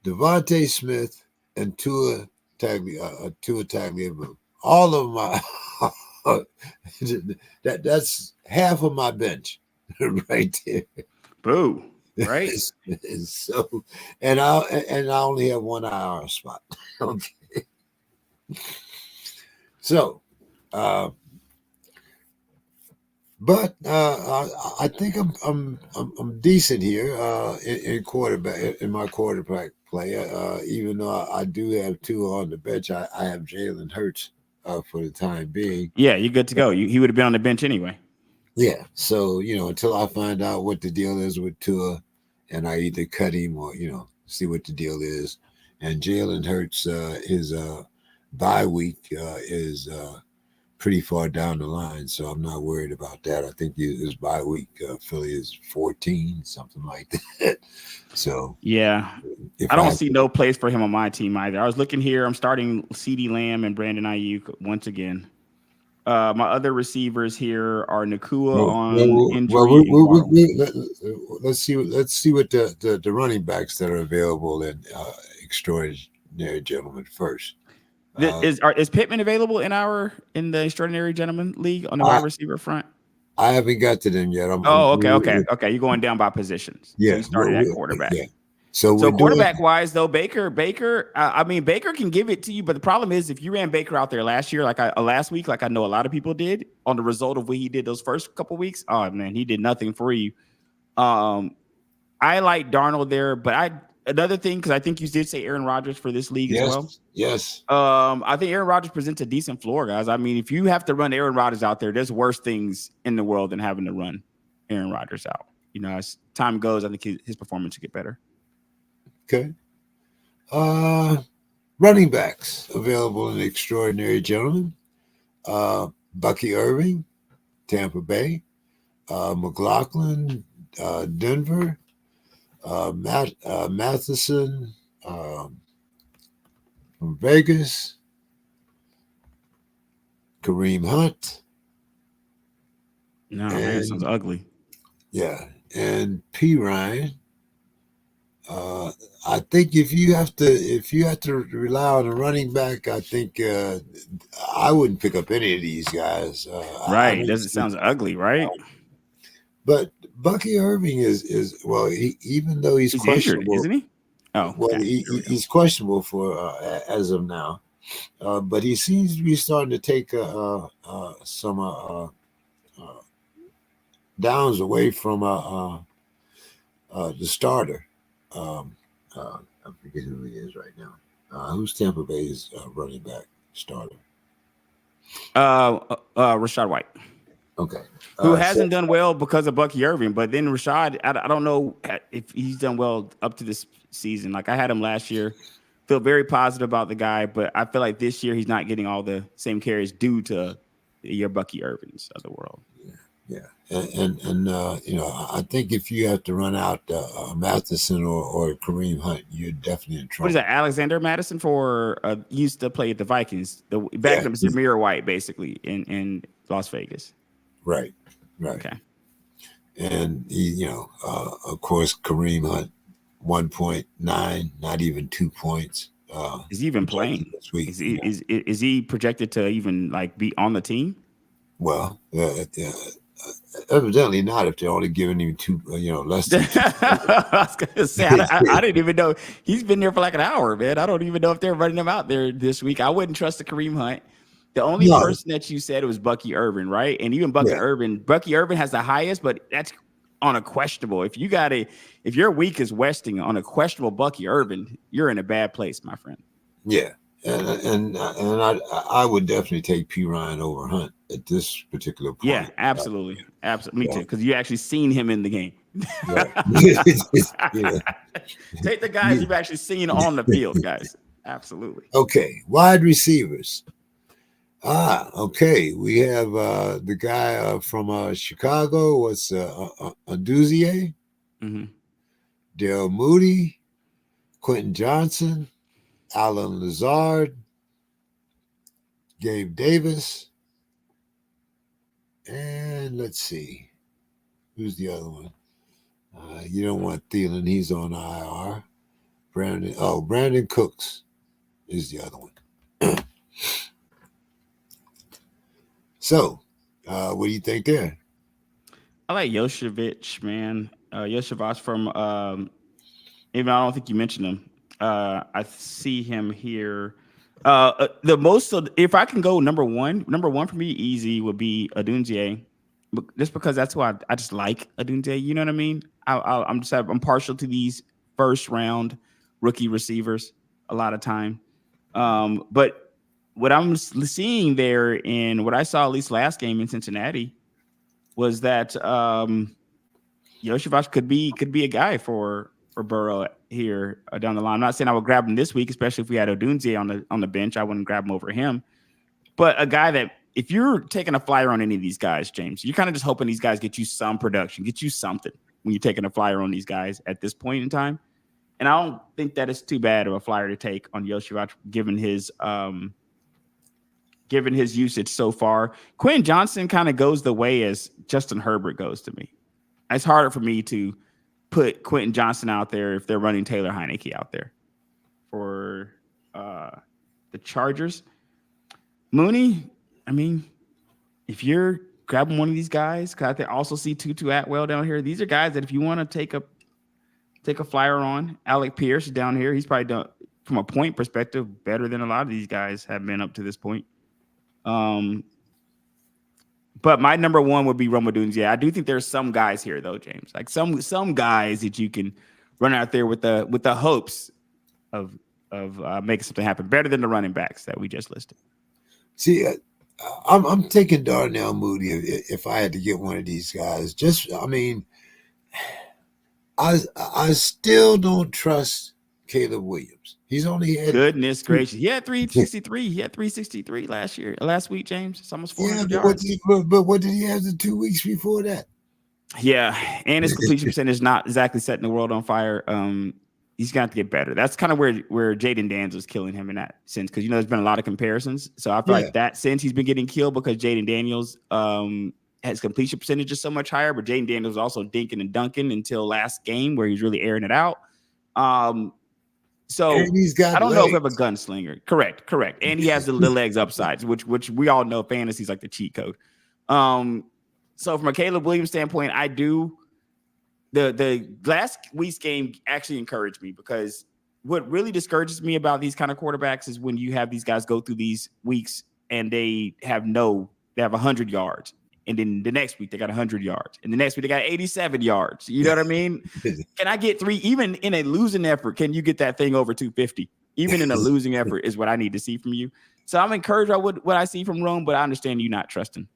Devontae Smith, and Tua Tagliabue. All of my that's half of my bench right there. Boo, right? So, and I only have one IR spot. Okay, so. Uh, But I think I'm decent here in quarterback in my quarterback play. Even though I do have two on the bench, I have Jalen Hurts for the time being. Yeah, you're good to go. He would have been on the bench anyway. Yeah. So until I find out what the deal is with Tua, and I either cut him or see what the deal is. And Jalen Hurts, his bye week is pretty far down the line, so I'm not worried about that. I think his bye week, Philly is 14, something like that. So Yeah. if I I don't see no place for him on my team either. I was looking here. I'm starting CeeDee Lamb and Brandon Ayuk once again. My other receivers here are Nakua on injury and Waddle. let's see what the running backs that are available in extraordinary gentlemen first. Uh, Is Pittman available in the Extraordinary Gentleman League on the wide I receiver front? I haven't got to them yet. Oh, okay. You're going down by positions. So Yeah, you started at quarterback. yeah. So So we're doing. quarterback wise, though, Baker, I mean, Baker can give it to you, but the problem is if you ran Baker out there last year, last week, like I know a lot of people did, on the result of what he did those first couple weeks, oh man, he did nothing for you. I like Darnold there, but another thing, because I think you did say Aaron Rodgers for this league as well. Yes. Yes. I think Aaron Rodgers presents a decent floor, guys. I mean, if you have to run Aaron Rodgers out there, there's worse things in the world than having to run Aaron Rodgers out. You know, as time goes, I think his performance will get better. Okay. Running backs available in Extraordinary Gentlemen. Bucky Irving, Tampa Bay. McLaughlin, Denver. Matheson from Vegas. Kareem Hunt. No, man, it sounds ugly. Yeah, and P. Ryan. I think if you have to rely on a running back, I think I wouldn't pick up any of these guys. Right? Doesn't sounds ugly, right? But Bucky Irving is well, even though he's injured, questionable, isn't he? Oh, well, okay. he's questionable for as of now, but he seems to be starting to take some downs away from the starter. I forget who he is right now. Who's Tampa Bay's running back starter? Rashad White. Okay. Who hasn't done well because of Bucky Irving, but then Rashad, I don't know if he's done well up to this season. Like I had him last year, feel very positive about the guy, but I feel like this year he's not getting all the same carries due to your Bucky Irvings of the world. Yeah. And you know, I think if you have to run out Matheson or Kareem Hunt, you're definitely in trouble. What is that? Alexander Madison used to play at the Vikings. The backup is Zamir White, basically in Las Vegas. Right. Okay. And he, you know, of course, Kareem Hunt, 1.9, not even 2 points. Is he even playing this week? Is he projected to even like be on the team? Well, evidently not. If they're only giving him less than 2. I was gonna say I didn't even know he's been there for like an hour, man. I don't even know if they're running him out there this week. I wouldn't trust the Kareem Hunt. The only person that you said was Bucky Irvin, right? And even Bucky Irvin has the highest, but that's on a questionable. If your week is Westing on a questionable Bucky Irvin, you're in a bad place, my friend. Yeah. And I would definitely take P. Ryan over Hunt at this particular point. Yeah, absolutely. Me too, because you actually seen him in the game. Take the guys you've actually seen on the field, guys. Absolutely. Okay, wide receivers. Okay. We have the guy from Chicago. What's Aduzier? Mm-hmm. Dale Moody, Quentin Johnson, Alan Lazard, Gabe Davis, and let's see, who's the other one? You don't want Thielen; he's on IR. Brandon Cooks is the other one. So, what do you think there? I like Yoshevich, man. Yoshevich from even I don't think you mentioned him. I see him here. If I can go number one for me, easy would be Adunze, just because that's who I just like Adunze. You know what I mean? I'm partial to these first round rookie receivers a lot of time. But what I'm seeing there and what I saw at least last game in Cincinnati was that Yoshevich could be a guy for Burrow here down the line. I'm not saying I would grab him this week, especially if we had Odunze on the bench. I wouldn't grab him over him. But a guy that if you're taking a flyer on any of these guys, James, you're kind of just hoping these guys get you some production, get you something when you're taking a flyer on these guys at this point in time. And I don't think that is too bad of a flyer to take on Yoshevich given his usage so far. Quentin Johnson kind of goes the way as Justin Herbert goes to me. It's harder for me to put Quentin Johnson out there if they're running Taylor Heineke out there for the Chargers. Mooney, I mean, if you're grabbing one of these guys, because I also see Tutu Atwell down here. These are guys that if you want to take take a flyer on Alec Pierce down here. He's probably done from a point perspective better than a lot of these guys have been up to this point. But my number one would be Rome Odunze. I do think there's some guys here though, James. Like some guys that you can run out there with the hopes of making something happen better than the running backs that we just listed. See, I'm taking Darnell Mooney if I had to get one of these guys. I still don't trust Caleb Williams. He's only had goodness gracious. He had 363. He had 363 last week, James. It's almost 400 yards. But what did he have the 2 weeks before that? Yeah, and his completion percentage is not exactly setting the world on fire. He's got to get better. That's kind of where Jaden Daniels was killing him in that sense, because there's been a lot of comparisons. So I feel like that sense he's been getting killed because Jaden Daniels his completion percentage is so much higher, but Jaden Daniels was also dinking and dunking until last game where he's really airing it out. So I don't know if we have a gunslinger. Correct. And he has the legs upsides, which we all know fantasy is like the cheat code. So from a Caleb Williams standpoint, I do. The last week's game actually encouraged me, because what really discourages me about these kind of quarterbacks is when you have these guys go through these weeks and they have 100 yards. And then the next week they got 100 yards. And the next week they got 87 yards. You know what I mean? Can I get 3? Even in a losing effort, can you get that thing over 250? Even in a losing effort is what I need to see from you. So I'm encouraged by what I see from Rome, but I understand you not trusting.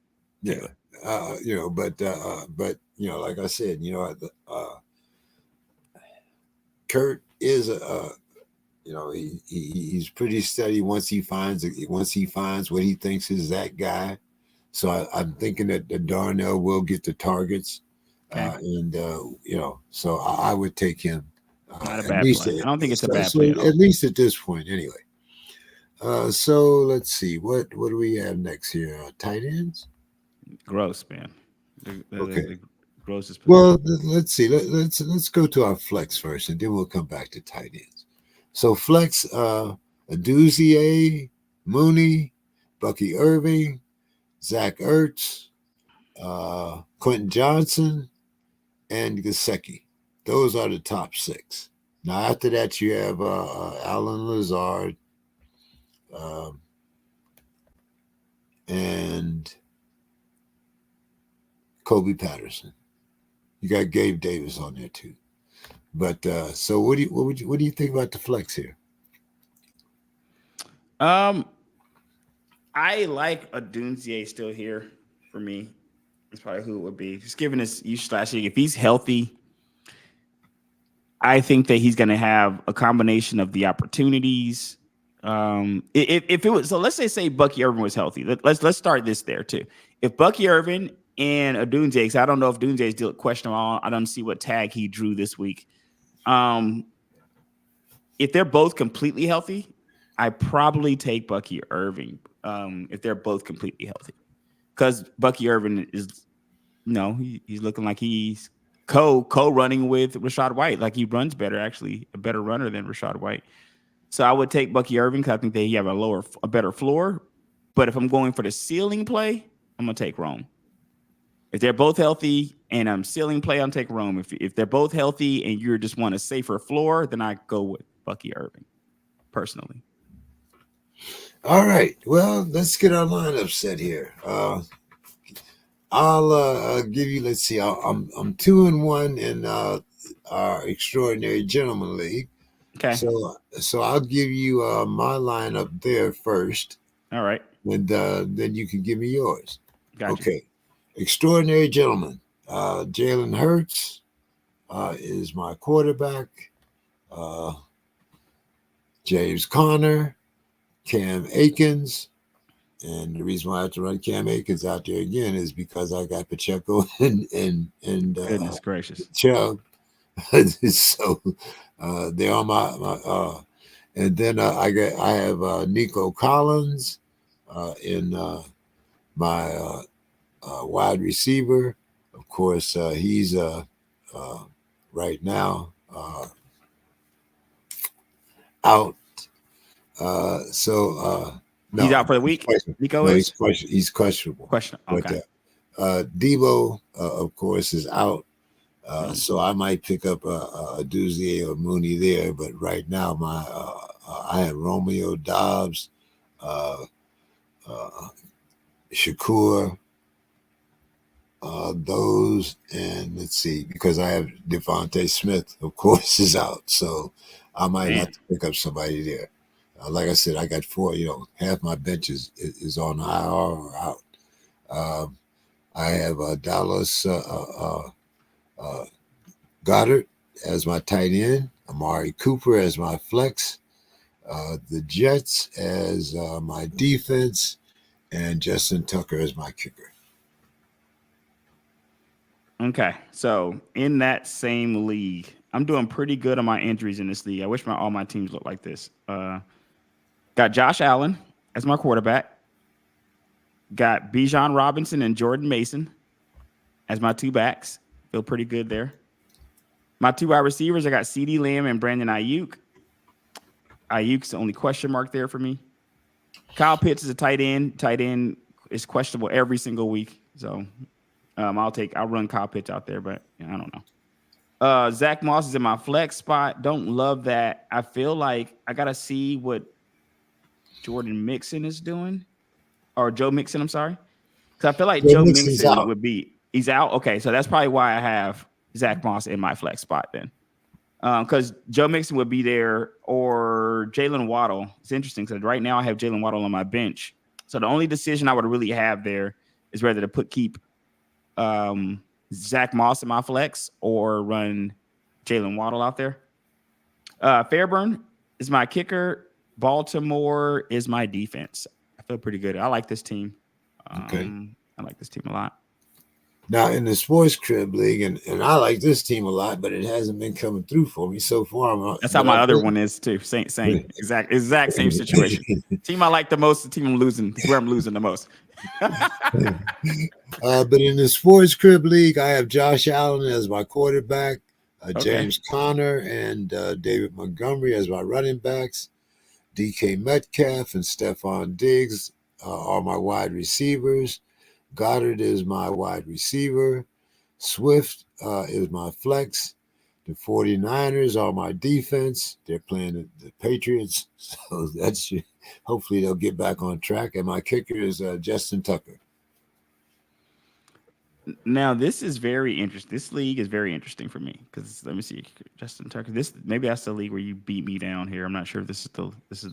Yeah. But like I said, Kurt is he's pretty steady once he finds what he thinks is that guy. So I'm thinking that Darnell will get the targets, so I would take him. Not a bad play. I don't think it's a bad play at least at this point, anyway. So let's see what do we have next here? Tight ends. Gross, man. Okay. The grossest. Well, let's see. Let's go to our flex first, and then we'll come back to tight ends. So flex, Odunze, Mooney, Bucky Irving, Zach Ertz, Quentin Johnson, and Gesicki. Those are the top 6. Now, after that, you have Alan Lazard and Kobe Patterson. You got Gabe Davis on there too. But so what do you think about the flex here? I like Odunze still here for me. That's probably who it would be. Just given his usage last year, if he's healthy, I think that he's going to have a combination of the opportunities. If it was, so let's say Bucky Irvin was healthy. Let's start this there too. If Bucky Irvin and Odunze, because I don't know if Odunze is still questionable. I don't see what tag he drew this week. If they're both completely healthy, I probably take Bucky Irving. If they're both completely healthy, because Bucky Irvin is, he's looking like he's co-running with Rachaad White. Like he runs better, actually, a better runner than Rachaad White. So I would take Bucky Irving because I think they have a better floor. But if I'm going for the ceiling play, I'm gonna take Rome. If they're both healthy and I'm ceiling play, I'll take Rome. If they're both healthy and you just want a safer floor, then I go with Bucky Irving, personally. All right. Well, let's get our lineup set here. I'll give you. Let's see. I'm 2-1 in our Extraordinary Gentleman League. Okay. So I'll give you my lineup there first. All right. And then you can give me yours. Gotcha. Okay. Extraordinary Gentleman. Jalen Hurts is my quarterback. James Conner, Cam Akins. And the reason why I have to run Cam Akins out there again is because I got Pacheco and goodness gracious, Chubb. So they're on my and then I have Nico Collins in my wide receiver. Of course, he's right now out. No, he's out for the week. Nico is? He's questionable. Okay. But Debo, of course, is out. So I might pick up a Duzier or Mooney there, but right now I have Romeo Dobbs, uh, uh, Shakur, those, and let's see, because I have Devontae Smith, of course, is out, so I might have Man. to pick up somebody there. Like I said, I got four. Half my bench is on IR or out. Um, I have Dallas uh, Goddard as my tight end, Amari Cooper as my flex, the Jets as my defense, and Justin Tucker as my kicker. Okay, so in that same league, I'm doing pretty good on my injuries in this league. I wish all my teams looked like this. Got Josh Allen as my quarterback. Got Bijan Robinson and Jordan Mason as my two backs. Feel pretty good there. My two wide receivers, I got CeeDee Lamb and Brandon Ayuk. Ayuk's the only question mark there for me. Kyle Pitts is a tight end. Tight end is questionable every single week. So I'll run Kyle Pitts out there, but I don't know. Zach Moss is in my flex spot. Don't love that. I feel like I got to see what Jordan Mixon is doing, or Joe Mixon, I'm sorry. Because I feel like Joe Mixon he's out. Okay, so that's probably why I have Zach Moss in my flex spot then. Because Joe Mixon would be there, or Jalen Waddle. It's interesting because right now I have Jalen Waddle on my bench. So the only decision I would really have there is whether to keep Zach Moss in my flex or run Jalen Waddle out there. Fairburn is my kicker. Baltimore is my defense. I feel pretty good. I like this team. Okay. I like this team a lot. Now in the Sports Crib League, and I like this team a lot, but it hasn't been coming through for me so far. That's how my other one is too. Same, exact same situation. Team I like the most, the team I'm losing, is where I'm losing the most. But in the Sports Crib League, I have Josh Allen as my quarterback, James Conner and David Montgomery as my running backs, DK Metcalf and Stephon Diggs are my wide receivers. Goddard is my wide receiver. Swift is my flex. The 49ers are my defense. They're playing the Patriots. So hopefully they'll get back on track. And my kicker is Justin Tucker. Now this is very interesting. This league is very interesting for me because let me see, Justin Tucker. Maybe that's the league where you beat me down here. I'm not sure if this is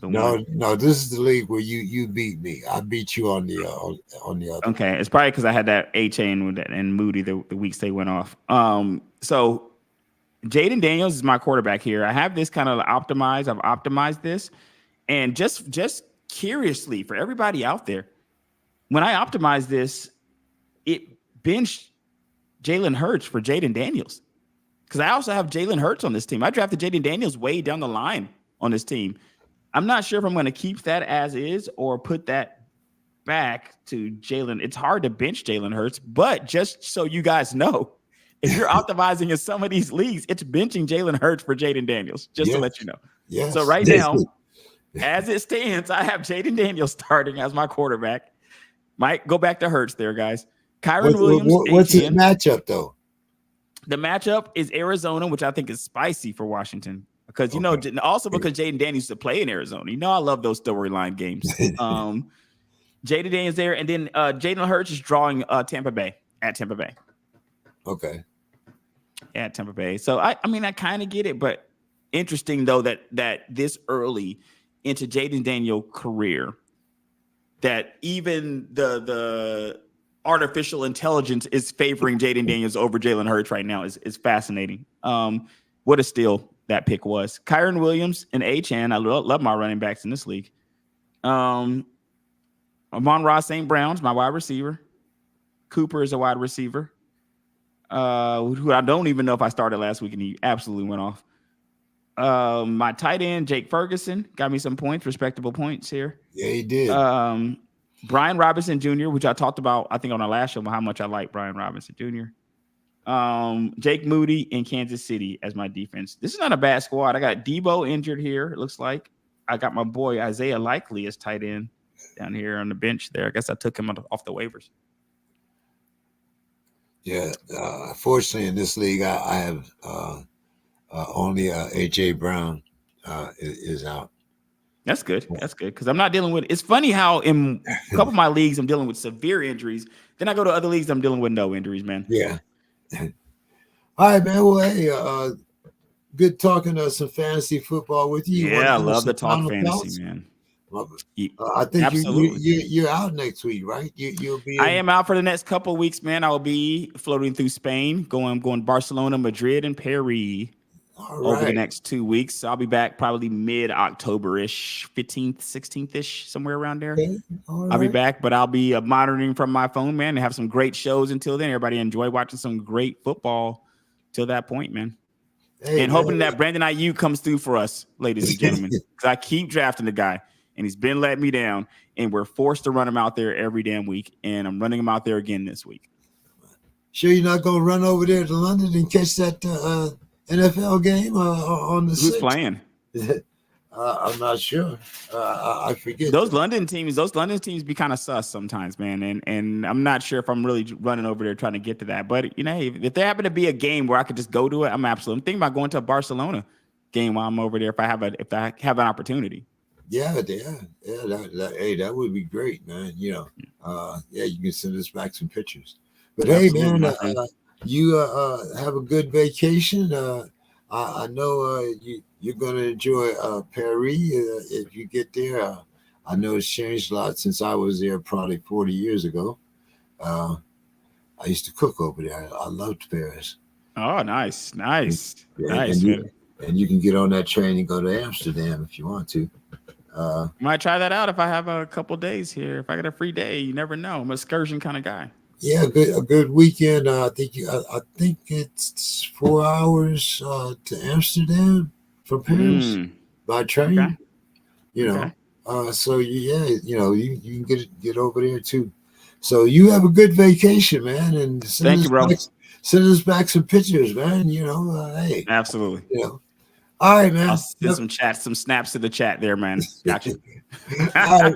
the one. No, this is the league where you beat me. I beat you on the other. Okay, it's probably because I had that A-Chain and Moody the weeks they went off. So Jaden Daniels is my quarterback here. I have this kind of optimized. I've optimized this, and just curiously for everybody out there, when I optimized this, it benched Jalen Hurts for Jaden Daniels because I also have Jalen Hurts on this team. I drafted Jaden Daniels way down the line on this team. I'm not sure if I'm going to keep that as is or put that back to Jalen. It's hard to bench Jalen Hurts, but just so you guys know, if you're optimizing in some of these leagues, it's benching Jalen Hurts for Jaden Daniels, just to let you know. Yes. So right now, as it stands, I have Jaden Daniels starting as my quarterback. Might go back to Hurts there, guys. Kyron Williams. What's his matchup, though? The matchup is Arizona, which I think is spicy for Washington because, also because Jaden Daniels used to play in Arizona. I love those storyline games. Jaden Daniels there. And then Jalen Hurts is drawing Tampa Bay at Tampa Bay. Okay. At Tampa Bay. So, I kind of get it. But interesting, though, that this early into Jaden Daniels' career, that even the artificial intelligence is favoring Jaden Daniels over Jalen Hurts right now is fascinating. What a steal that pick was. Kyron Williams and Achane. I love my running backs in this league. Amon-Ra St. Brown's my wide receiver. Cooper is a wide receiver. Who I don't even know if I started last week and he absolutely went off. My tight end, Jake Ferguson, got me some points, respectable points here. Yeah, he did. Brian Robinson Jr., which I talked about, I think, on our last show, about how much I like Brian Robinson Jr. Jake Moody in Kansas City as my defense. This is not a bad squad. I got Debo injured here, it looks like. I got my boy Isaiah Likely as tight end down here on the bench there. I guess I took him off the waivers. Yeah. Fortunately, in this league, I have only AJ Brown is out. That's good. That's good because I'm not dealing with. It's funny how in a couple of my leagues I'm dealing with severe injuries. Then I go to other leagues I'm dealing with no injuries, man. Yeah. All right, man. Well, hey, good talking some fantasy football with you. You want Yeah, I to give us love to some talk final fantasy, thoughts? man. Well, Ye- I think Absolutely. you're out next week, right? You'll be I in. am out for the next couple of weeks, man. I will be floating through Spain, going Barcelona, Madrid, and Paris All over the right. next 2 weeks. So I'll be back probably mid October ish, 15th, 16th ish, somewhere around there. Okay. All I'll be right. back, but I'll be monitoring from my phone, man, and have some great shows until then. Everybody enjoy watching some great football till that point, man. Hey, And man. hoping that Brandon IU comes through for us, ladies and gentlemen, because I keep drafting the guy and he's been letting me down. And we're forced to run him out there every damn week. And I'm running him out there again this week. Sure, you're not gonna run over there to London and catch that NFL game on the Who's 6th? playing? I'm not sure. I forget. Those London teams be kind of sus sometimes, man. And I'm not sure if I'm really running over there trying to get to that. But you know, if there happen to be a game where I could just go to it, I'm thinking about going to a Barcelona game while I'm over there if I have an opportunity. Yeah. Hey, that would be great, man. Yeah, you can send us back some pictures. But hey, Absolutely, man, my friend. you have a good vacation. I know you're gonna enjoy Paris if you get there. I know it's changed a lot since I was there probably 40 years ago. Uh, I used to cook over there. I loved Paris. Oh, nice, nice, And nice, you man. and you can get on that train and go to Amsterdam if you want to. Uh, Might try that out if I have a couple days here. If I get a free day, you never know. I'm an excursion kind of guy. yeah, a good weekend. I think it's 4 hours to Amsterdam from Paris Mm, by okay, train. You know, okay. so yeah, you can get over there too. So you have a good vacation, man, and Thank you, bro. send us back some pictures, man. Hey, Absolutely. you know. All right, I'll man. send some snaps to the chat there, man. Gotcha. All right.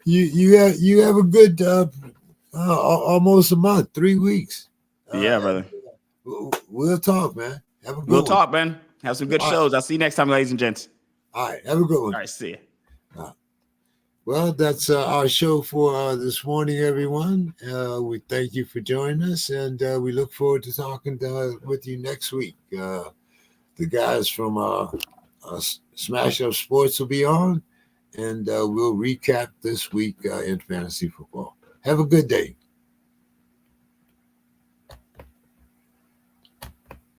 You have a good almost a month, 3 weeks. Yeah, brother. We'll talk, man. Have a We'll good one. talk, man. Have some good All right. shows. I'll see you next time, ladies and gents. All right. Have a good All one. right, see you. Uh, well, that's our show for this morning, everyone. We thank you for joining us, and we look forward to talking with you next week. The guys from Smash Up Sports will be on, and we'll recap this week in fantasy football. Have a good day.